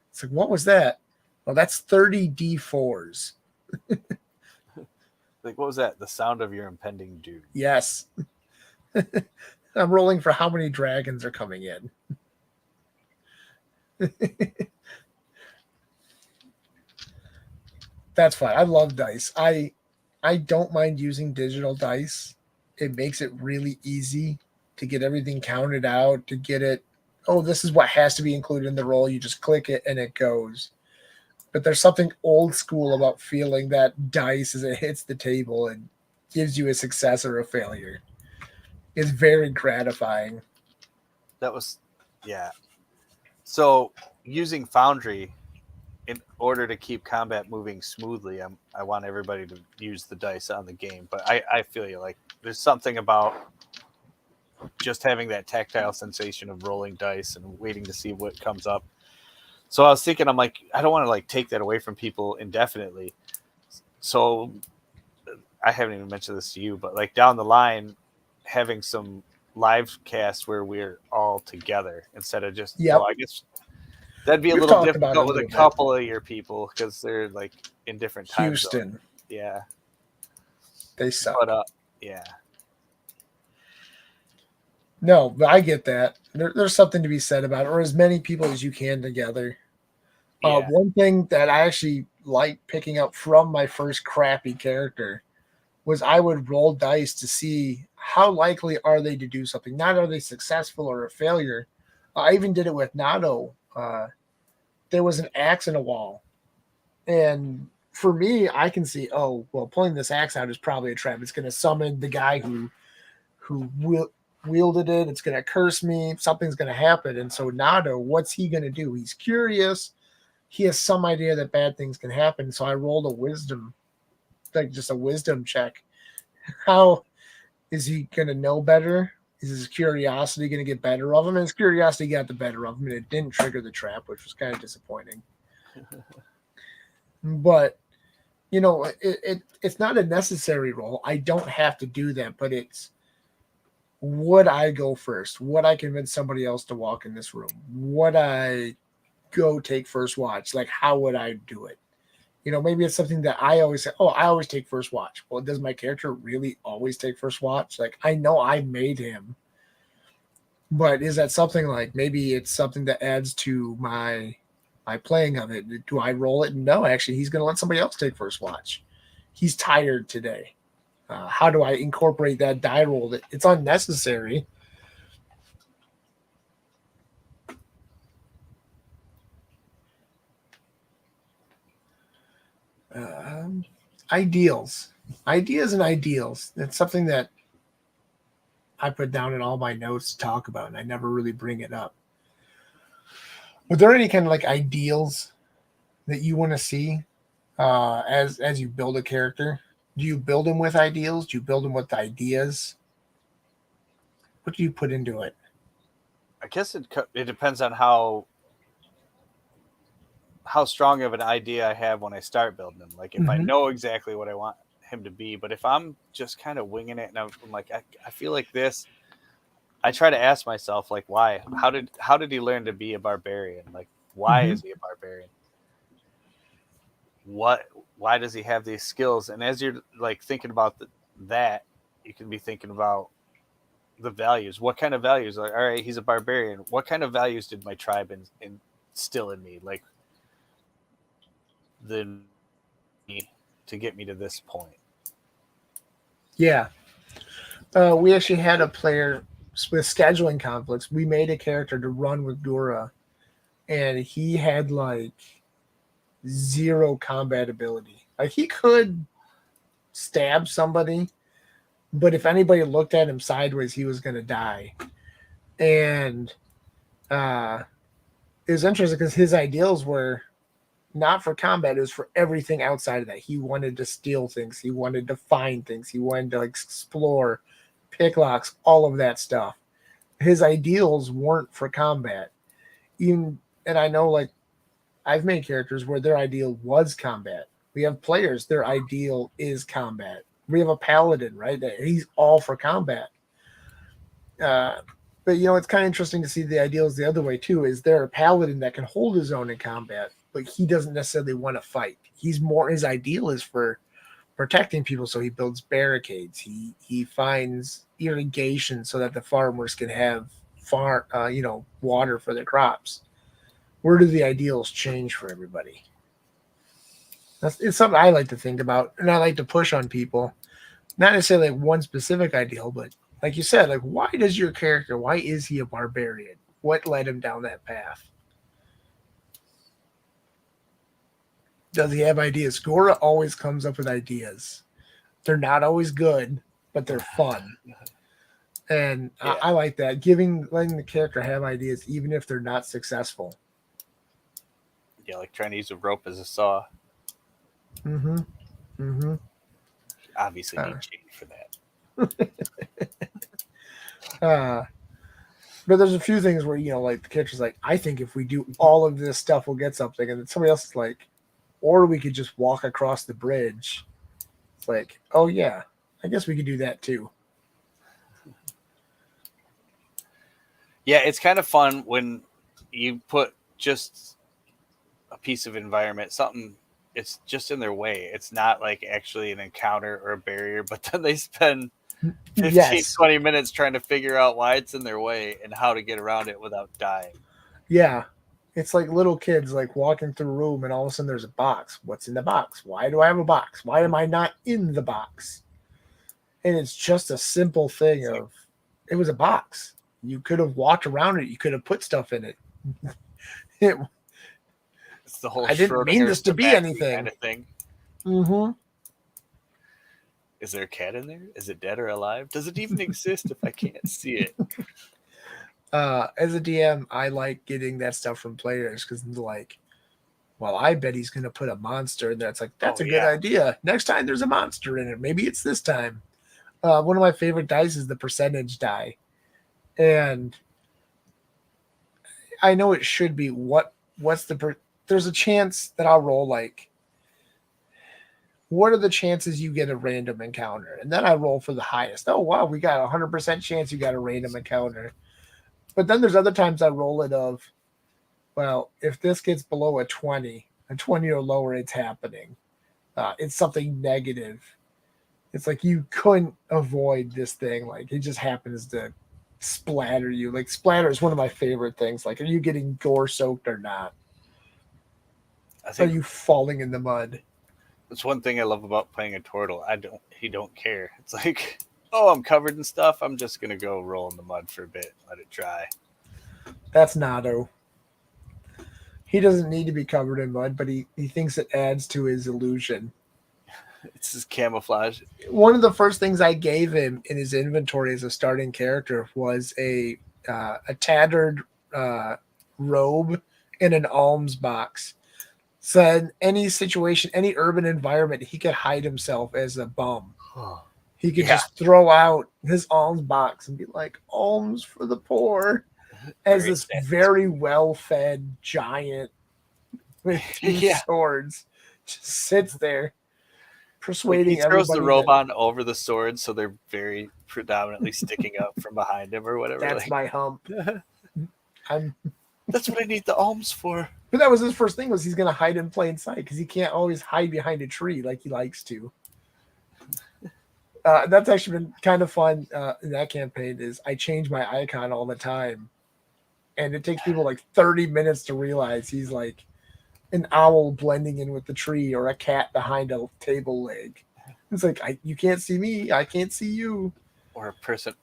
S1: It's like, what was that? Well, that's 30 D4s.
S2: Like, what was that? The sound of your impending doom.
S1: Yes. I'm rolling for how many dragons are coming in. That's fine. I love dice. I don't mind using digital dice. It makes it really easy to get everything counted out, to get it, oh, this is what has to be included in the roll. You just click it and it goes. But there's something old school about feeling that dice as it hits the table and gives you a success or a failure. It's very gratifying.
S2: That was, yeah. So using Foundry in order to keep combat moving smoothly, I want everybody to use the dice on the game. But I feel you, like there's something about just having that tactile sensation of rolling dice and waiting to see what comes up. So I was thinking, I'm like, I don't want to like take that away from people indefinitely. So I haven't even mentioned this to you, but like down the line, having some live cast where we're all together instead of just, well, I guess that'd be a little difficult with a couple of your people because they're like in different time
S1: Houston.
S2: zones. Yeah.
S1: They suck.
S2: But yeah.
S1: No, but I get that. There's something to be said about it, or as many people as you can together.
S2: Yeah.
S1: One thing that I actually liked picking up from my first crappy character was I would roll dice to see how likely are they to do something. Not are they successful or a failure. I even did it with Nato. There was an axe in a wall. And for me, I can see, oh, well, pulling this axe out is probably a trap. It's going to summon the guy who wielded it. It's going to curse me. Something's going to happen. And so Nato, what's he going to do? He's curious. He has some idea that bad things can happen. So I rolled a wisdom, like just a wisdom check. How Is he going to know better? Is his curiosity going to get better of him? And his curiosity got the better of him, and it didn't trigger the trap, which was kind of disappointing. But it's not a necessary role. I don't have to do that, but it's would I go first? Would I convince somebody else to walk in this room? Would I go take first watch? Like, how would I do it? Maybe it's something that I always say, oh, I always take first watch. Well, does my character really always take first watch? Like, I know I made him, but is that something like maybe it's something that adds to my playing of it? Do I roll it? No, actually, he's going to let somebody else take first watch. He's tired today. How do I incorporate that die roll? That it's unnecessary. Ideals, ideas, and ideals. That's something that I put down in all my notes to talk about, and I never really bring it up. Were there any kind of like ideals that you want to see as you build a character? Do you build them with ideals? Do you build them with ideas? What do you put into it?
S2: I guess it depends on how strong of an idea I have when I start building him. Like if I know exactly what I want him to be, but if I'm just kind of winging it and I'm like, I feel like this, I try to ask myself, like, why? How did he learn to be a barbarian? Like, why is he a barbarian? Why does he have these skills? And as you're like thinking about that, you can be thinking about the values. What kind of values? Like, all right, he's a barbarian. What kind of values did my tribe instill in me? Like, to get me to this point.
S1: Yeah. We actually had a player with scheduling conflicts. We made a character to run with Dura, and he had like 0 combat ability. Like he could stab somebody, but if anybody looked at him sideways, he was going to die. And it was interesting because his ideals were not for combat, it was for everything outside of that. He wanted to steal things, he wanted to find things, he wanted to explore, pick locks, all of that stuff. His ideals weren't for combat. And I know, like, I've made characters where their ideal was combat. We have players, their ideal is combat. We have a paladin, right? He's all for combat. But it's kind of interesting to see the ideals the other way too. Is there a paladin that can hold his own in combat, but he doesn't necessarily want to fight? His ideal is for protecting people, so he builds barricades. He finds irrigation so that the farmers can have water for their crops. Where do the ideals change for everybody? It's something I like to think about, and I like to push on people. Not necessarily like one specific ideal, but like you said, like, why is he a barbarian? What led him down that path? Does he have ideas? Gora always comes up with ideas. They're not always good, but they're fun. And yeah. I like that. Letting the character have ideas, even if they're not successful.
S2: Yeah, like trying to use a rope as a saw. Obviously need change for that.
S1: But there's a few things where, like the character's like, I think if we do all of this stuff, we'll get something. And then somebody else is like, or we could just walk across the bridge. It's like, oh yeah, I guess we could do that too.
S2: Yeah, it's kind of fun when you put just a piece of environment, something, it's just in their way. It's not like actually an encounter or a barrier, but then they spend 20 minutes trying to figure out why it's in their way and how to get around it without dying.
S1: Yeah. It's like little kids like walking through a room and all of a sudden there's a box. What's in the box? Why do I have a box? Why am I not in the box? And it's just a simple thing of it was a box. You could have walked around it. You could have put stuff in it.
S2: It's the whole
S1: I didn't mean this to be anything.
S2: Kind of thing. Is there a cat in there? Is it dead or alive? Does it even exist if I can't see it?
S1: As a DM, I like getting that stuff from players because they're like, well, I bet he's going to put a monster in there. It's like, that's a good idea. Next time there's a monster in it. Maybe it's this time. One of my favorite dice is the percentage die, and I know it should be what's there's a chance that I'll roll like, what are the chances you get a random encounter? And then I roll for the highest. Oh wow, we got 100% chance you got a random encounter. But then there's other times I roll it of, well, if this gets below a 20 or lower, it's happening. It's something negative. It's like you couldn't avoid this thing. Like it just happens to splatter you. Like splatter is one of my favorite things. Like, are you getting gore soaked or not? Are you falling in the mud?
S2: That's one thing I love about playing a turtle. He don't care. It's like, oh, I'm covered in stuff. I'm just gonna go roll in the mud for a bit, let it dry.
S1: That's Nado. He doesn't need to be covered in mud, but he thinks it adds to his illusion.
S2: It's his camouflage.
S1: One of the first things I gave him in his inventory as a starting character was a tattered robe in an alms box. So in any situation, any urban environment, he could hide himself as a bum. He could just throw out his alms box and be like, alms for the poor, as this very well-fed giant with two swords just sits there persuading
S2: everybody. He throws the robe on over the swords, so they're very predominantly sticking up from behind him or whatever.
S1: That's my hump.
S2: That's what I need the alms for.
S1: But that was his first thing, was he's going to hide in plain sight because he can't always hide behind a tree like he likes to. That's actually been kind of fun in that campaign. Is I change my icon all the time, and it takes people like 30 minutes to realize he's like an owl blending in with the tree or a cat behind a table leg. It's like, you can't see me, I can't see you.
S2: Or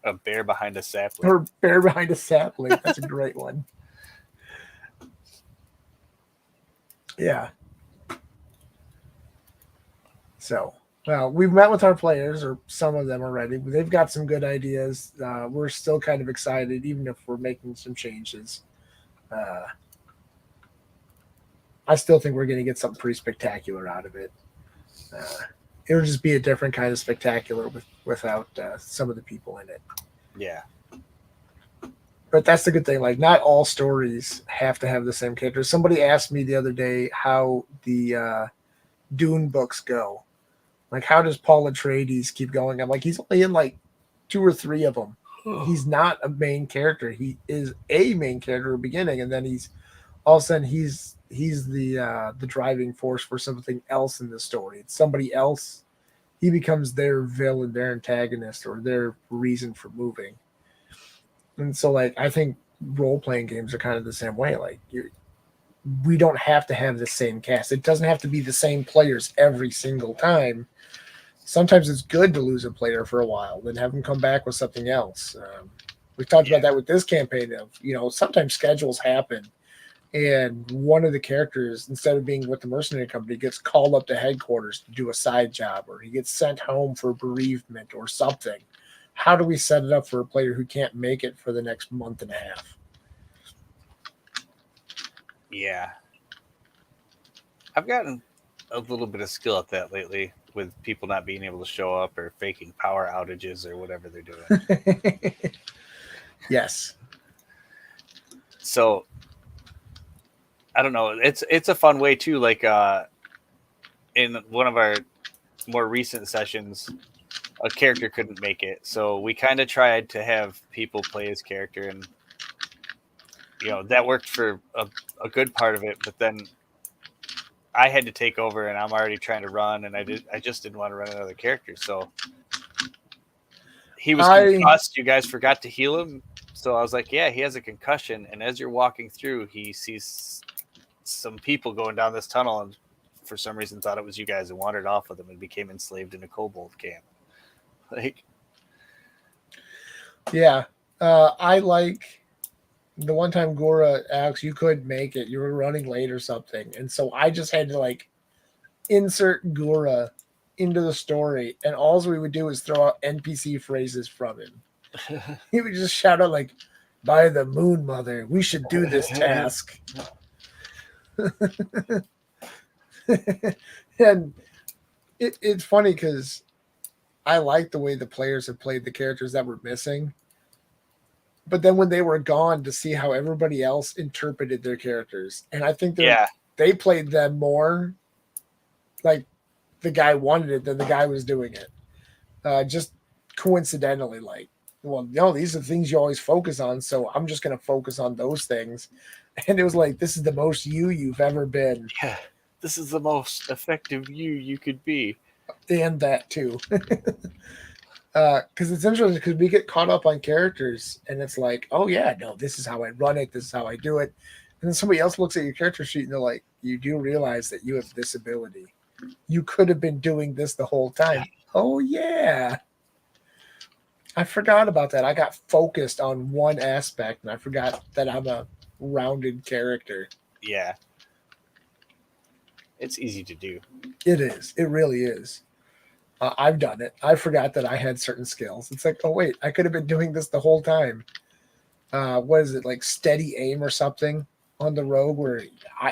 S2: a bear behind a sapling.
S1: Or bear behind a sapling. That's a great one. Yeah. So, well, we've met with our players, or some of them already. They've got some good ideas. We're still kind of excited, even if we're making some changes. I still think we're going to get something pretty spectacular out of it. It'll just be a different kind of spectacular without some of the people in it.
S2: Yeah.
S1: But that's the good thing. Like, not all stories have to have the same characters. Somebody asked me the other day how the Dune books go. Like, how does Paul Atreides keep going? I'm like, he's only in like 2 or 3 of them. He's not a main character. He is a main character at the beginning, and then he's all of a sudden he's the driving force for something else in the story. It's somebody else. He becomes their villain, their antagonist, or their reason for moving. And so, like, I think role-playing games are kind of the same way. Like, we don't have to have the same cast. It doesn't have to be the same players every single time. Sometimes it's good to lose a player for a while, then have them come back with something else. We've talked about that with this campaign of, sometimes schedules happen, and one of the characters, instead of being with the mercenary company, gets called up to headquarters to do a side job, or he gets sent home for bereavement or something. How do we set it up for a player who can't make it for the next month and a half?
S2: Yeah. I've gotten a little bit of skill at that lately, with people not being able to show up or faking power outages or whatever they're doing.
S1: Yes.
S2: So, I don't know. It's a fun way too. Like in one of our more recent sessions, a character couldn't make it, so we kind of tried to have people play his character, and that worked for a good part of it. But then I had to take over, and I'm already trying to run, and I just didn't want to run another character. So he was concussed. You guys forgot to heal him, so I was like, yeah, he has a concussion. And as you're walking through, he sees some people going down this tunnel, and for some reason thought it was you guys, and wandered off with them and became enslaved in a kobold camp. Like,
S1: yeah, I like the one time Gora, Alex, you couldn't make it. You were running late or something, and so I just had to like insert Gora into the story, and all we would do is throw out NPC phrases from him. He would just shout out like, "By the Moon Mother, we should do this task." And it's funny because I like the way the players have played the characters that were missing. But then when they were gone, to see how everybody else interpreted their characters, and I think
S2: Yeah.
S1: they played them more like the guy wanted it than the guy was doing it. Just coincidentally, like, well, no, these are the things you always focus on, so I'm just going to focus on those things. And it was like, this is the most you've ever been.
S2: Yeah. This is the most effective you could be.
S1: And that too. Because it's interesting because we get caught up on characters and it's like, oh yeah, no, this is how I run it, this is how I do it. And then somebody else looks at your character sheet and they're like, you do realize that you have this ability. You could have been doing this the whole time. Oh yeah. I forgot about that. I got focused on one aspect and I forgot that I'm a rounded character.
S2: Yeah. It's easy to do.
S1: It is. It really is. I've done it. I forgot that I had certain skills. It's like, oh wait, I could have been doing this the whole time. What is it, like steady aim or something on the rogue, where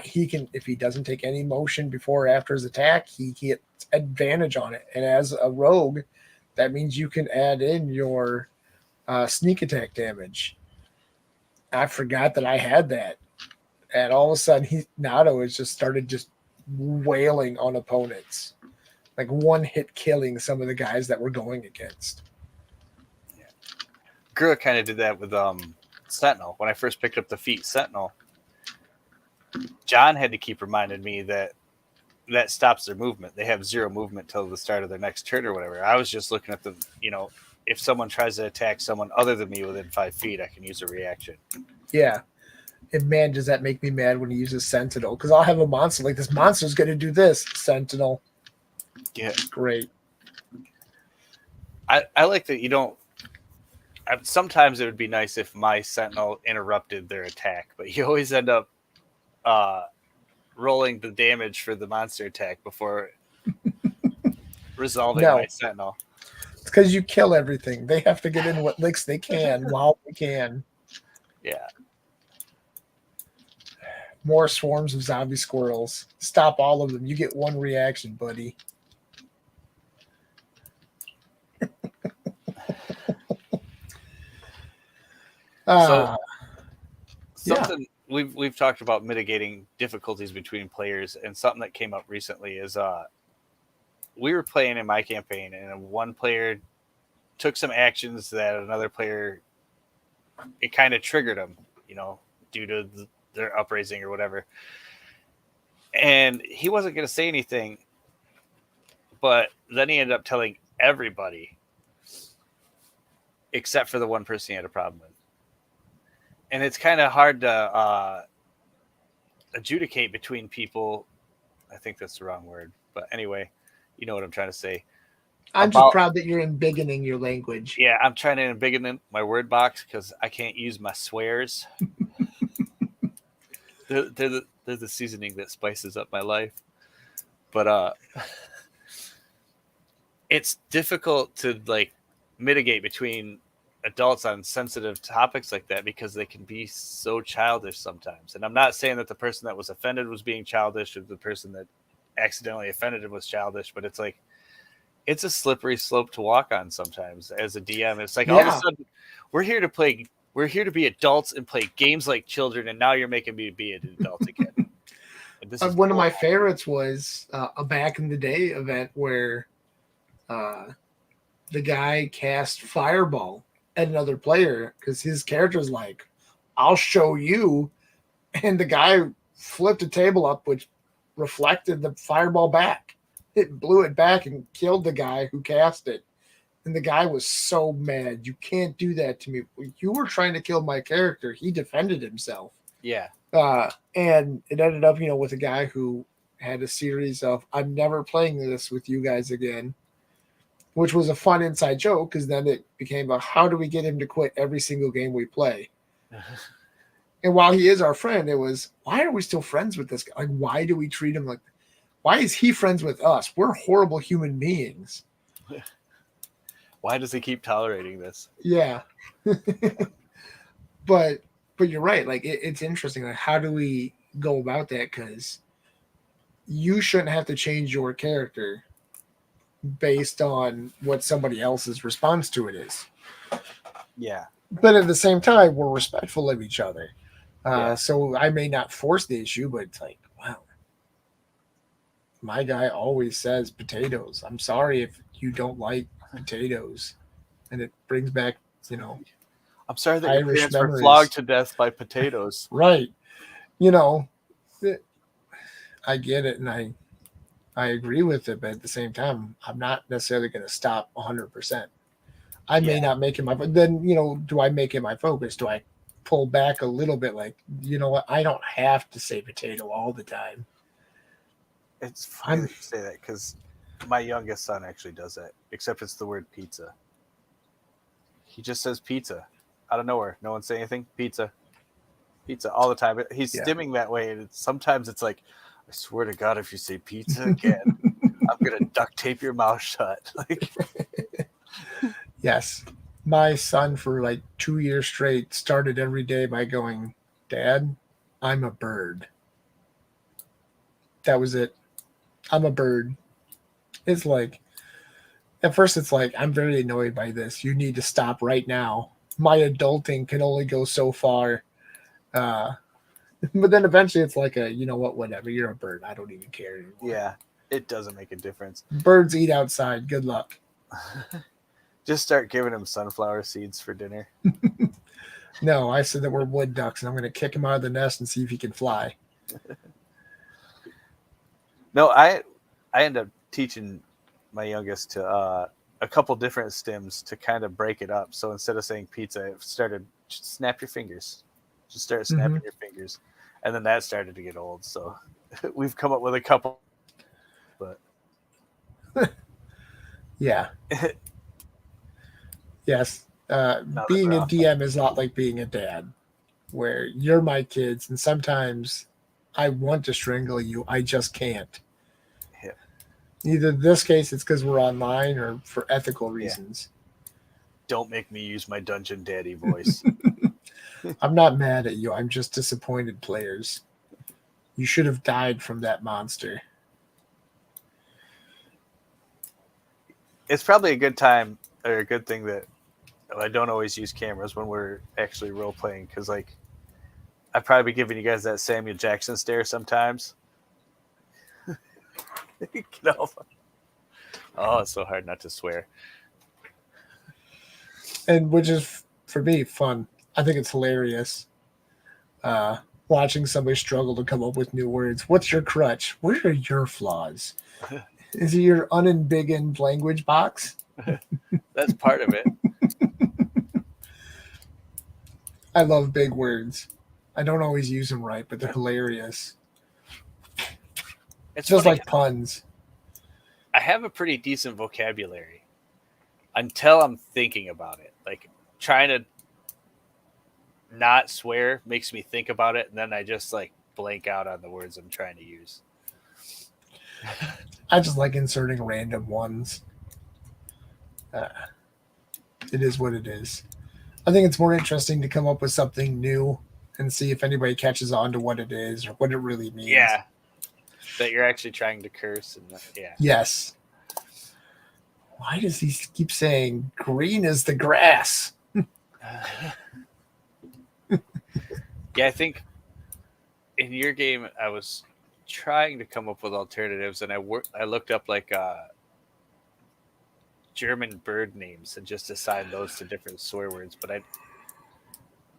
S1: he can, if he doesn't take any motion before or after his attack, he gets advantage on it. And as a rogue, that means you can add in your sneak attack damage. I forgot that I had that, and all of a sudden, Nato has just started just wailing on opponents. Like one hit killing some of the guys that we're going against.
S2: Yeah. Gura kind of did that with Sentinel. When I first picked up the feat Sentinel, John had to keep reminding me that stops their movement. They have 0 movement till the start of their next turn or whatever. I was just looking at the, if someone tries to attack someone other than me within 5 feet, I can use a reaction.
S1: Yeah. And man, does that make me mad when he uses Sentinel. Because I'll have a monster like, this monster's going to do this, Sentinel.
S2: Yeah.
S1: Great.
S2: I like that you don't. Sometimes it would be nice if my Sentinel interrupted their attack, but you always end up rolling the damage for the monster attack before resolving my Sentinel.
S1: It's because you kill everything. They have to get in what licks they can while they can.
S2: Yeah.
S1: More swarms of zombie squirrels. Stop all of them. You get one reaction, buddy.
S2: Something we've talked about mitigating difficulties between players, and something that came up recently is we were playing in my campaign, and one player took some actions that another player, it kind of triggered them, due to their upraising or whatever. And he wasn't going to say anything, but then he ended up telling everybody except for the one person he had a problem with. And it's kind of hard to adjudicate between people. I think that's the wrong word. But anyway, you know what I'm trying to say.
S1: I'm just proud that you're embiggening your language.
S2: Yeah, I'm trying to embiggen my word box because I can't use my swears. they're the seasoning that spices up my life. But it's difficult to mitigate between adults on sensitive topics like that because they can be so childish sometimes. And I'm not saying that the person that was offended was being childish or the person that accidentally offended him was childish, but it's like, it's a slippery slope to walk on sometimes as a DM. It's like all of a sudden we're here to be adults and play games like children, and now you're making me be an adult again.
S1: One of my favorites was a back in the day event where the guy cast Fireball at another player because his character's like, I'll show you. And the guy flipped a table up, which reflected the Fireball back. It blew it back and killed the guy who cast it. And the guy was so mad. You can't do that to me. You were trying to kill my character. He defended himself.
S2: Yeah.
S1: And it ended up, with a guy who had a series of, I'm never playing this with you guys again, which was a fun inside joke because then it became how do we get him to quit every single game we play? And while he is our friend, it was, why are we still friends with this guy? Like, why do we treat him like, why is he friends with us? We're horrible human beings.
S2: Why does he keep tolerating this?
S1: Yeah. But you're right. Like, it's interesting. Like, how do we go about that? Because you shouldn't have to change your character based on what somebody else's response to it is.
S2: Yeah.
S1: But at the same time, we're respectful of each other.
S2: Yeah.
S1: So I may not force the issue, but it's like, wow, my guy always says potatoes. I'm sorry if you don't like potatoes. And it brings back, you know,
S2: I'm sorry that your
S1: Irish
S2: parents were
S1: memories.
S2: flogged to death by potatoes.
S1: Right. You know, I get it and I agree with it, but at the same time, I'm not necessarily going to stop 100%. I may
S2: Yeah.
S1: not make it my, but then, do I make it my focus? Do I pull back a little bit? Like, you know what? I don't have to say potato all the time.
S2: It's funny that you say that because my youngest son actually does that, except it's the word pizza. He just says pizza out of nowhere. No one say anything. Pizza. Pizza all the time. He's stimming that way. And sometimes it's like, I swear to God, if you say pizza again, I'm going to duct tape your mouth shut. Like,
S1: Yes. My son, for like 2 years straight, started every day by going, Dad, I'm a bird. That was it. I'm a bird. It's like, at first, it's like, I'm very annoyed by this. You need to stop right now. My adulting can only go so far. But then eventually it's like you know what, whatever. You're a bird. I don't even care anymore.
S2: yeah, it doesn't make a difference.
S1: Birds eat outside. Good luck.
S2: Just start giving him sunflower seeds for dinner.
S1: No, I said that we're wood ducks, and I'm going to kick him out of the nest and see if he can fly.
S2: No, I end up teaching my youngest to a couple different stems to kind of break it up. So instead of saying pizza, it started just snap your fingers. Just start snapping your fingers. And then that started to get old. So we've come up with a couple, but
S1: yeah. Yes. Being a DM is not like being a dad, where you're my kids, and sometimes I want to strangle you. I just can't.
S2: Yeah.
S1: Either in this case, it's because we're online or for ethical reasons.
S2: Don't make me use my Dungeon Daddy voice.
S1: I'm not mad at you. I'm just disappointed, players. You should have died from that monster.
S2: It's probably a good time or a good thing that I don't always use cameras when we're actually role playing because, like, I'd probably be giving you guys that Samuel Jackson stare sometimes. Oh, it's so hard not to swear.
S1: And which is, for me, fun. I think it's hilarious. Watching somebody struggle to come up with new words. What's your crutch? What are your flaws? Is it your unembiggened language box?
S2: That's part of it.
S1: I love big words. I don't always use them right, but they're hilarious.
S2: It's
S1: just
S2: funny,
S1: like puns.
S2: I have a pretty decent vocabulary until I'm thinking about it. Like, trying to not swear makes me think about it, and then I just like blank out on the words I'm trying to use.
S1: I just like inserting random ones. It is what it is. I think it's more interesting to come up with something new and see if anybody catches on to what it is or what it really means.
S2: Yeah. That you're actually trying to curse. And yeah.
S1: Yes. Why does he keep saying green is the grass?
S2: Yeah, I think in your game I was trying to come up with alternatives, and I looked up like German bird names and just assigned those to different swear words, but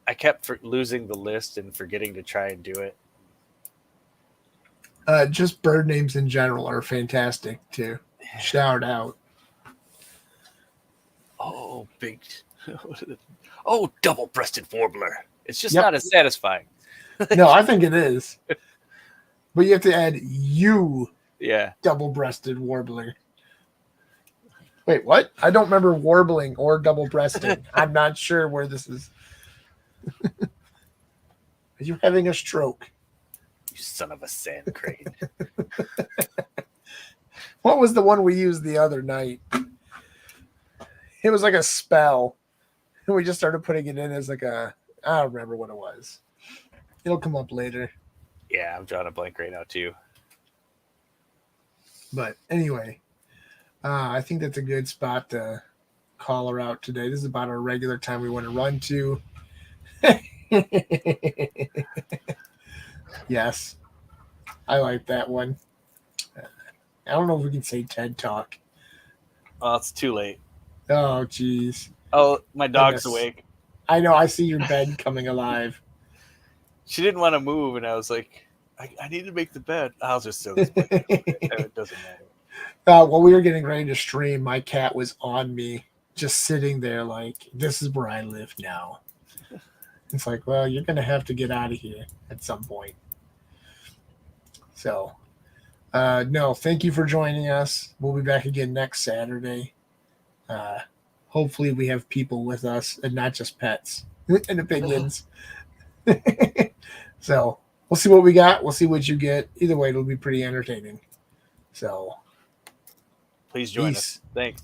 S2: I kept losing the list and forgetting to try and do it.
S1: Just bird names in general are fantastic to shout out.
S2: Oh, big. Oh, double-breasted warbler. It's just not as satisfying.
S1: No, I think it is. But you have to add
S2: yeah,
S1: double-breasted warbler. Wait, what? I don't remember warbling or double-breasted. I'm not sure where this is. Are you having a stroke?
S2: You son of a sand crane.
S1: What was the one we used the other night? It was like a spell. And we just started putting it in as like I don't remember what it was. It'll come up later.
S2: Yeah, I'm drawing a blank right now too.
S1: But anyway, I think that's a good spot to call her out today. This is about our regular time we want to run to. Yes, I like that one. I don't know if we can say TED Talk.
S2: Oh, it's too late.
S1: Oh, jeez.
S2: Oh, my dog's
S1: Goodness.
S2: awake.
S1: I know. I see your bed coming alive.
S2: She didn't want to move, and I was like, I need to make the bed. I'll just throw this blanket over there. It doesn't matter.
S1: While we were getting ready to stream, my cat was on me, just sitting there like, this is where I live now. It's like, well, you're going to have to get out of here at some point. So, no, thank you for joining us. We'll be back again next Saturday. Hopefully, we have people with us and not just pets and opinions. So, we'll see what we got. We'll see what you get. Either way, it'll be pretty entertaining. So,
S2: Please join
S1: peace.
S2: us. Thanks.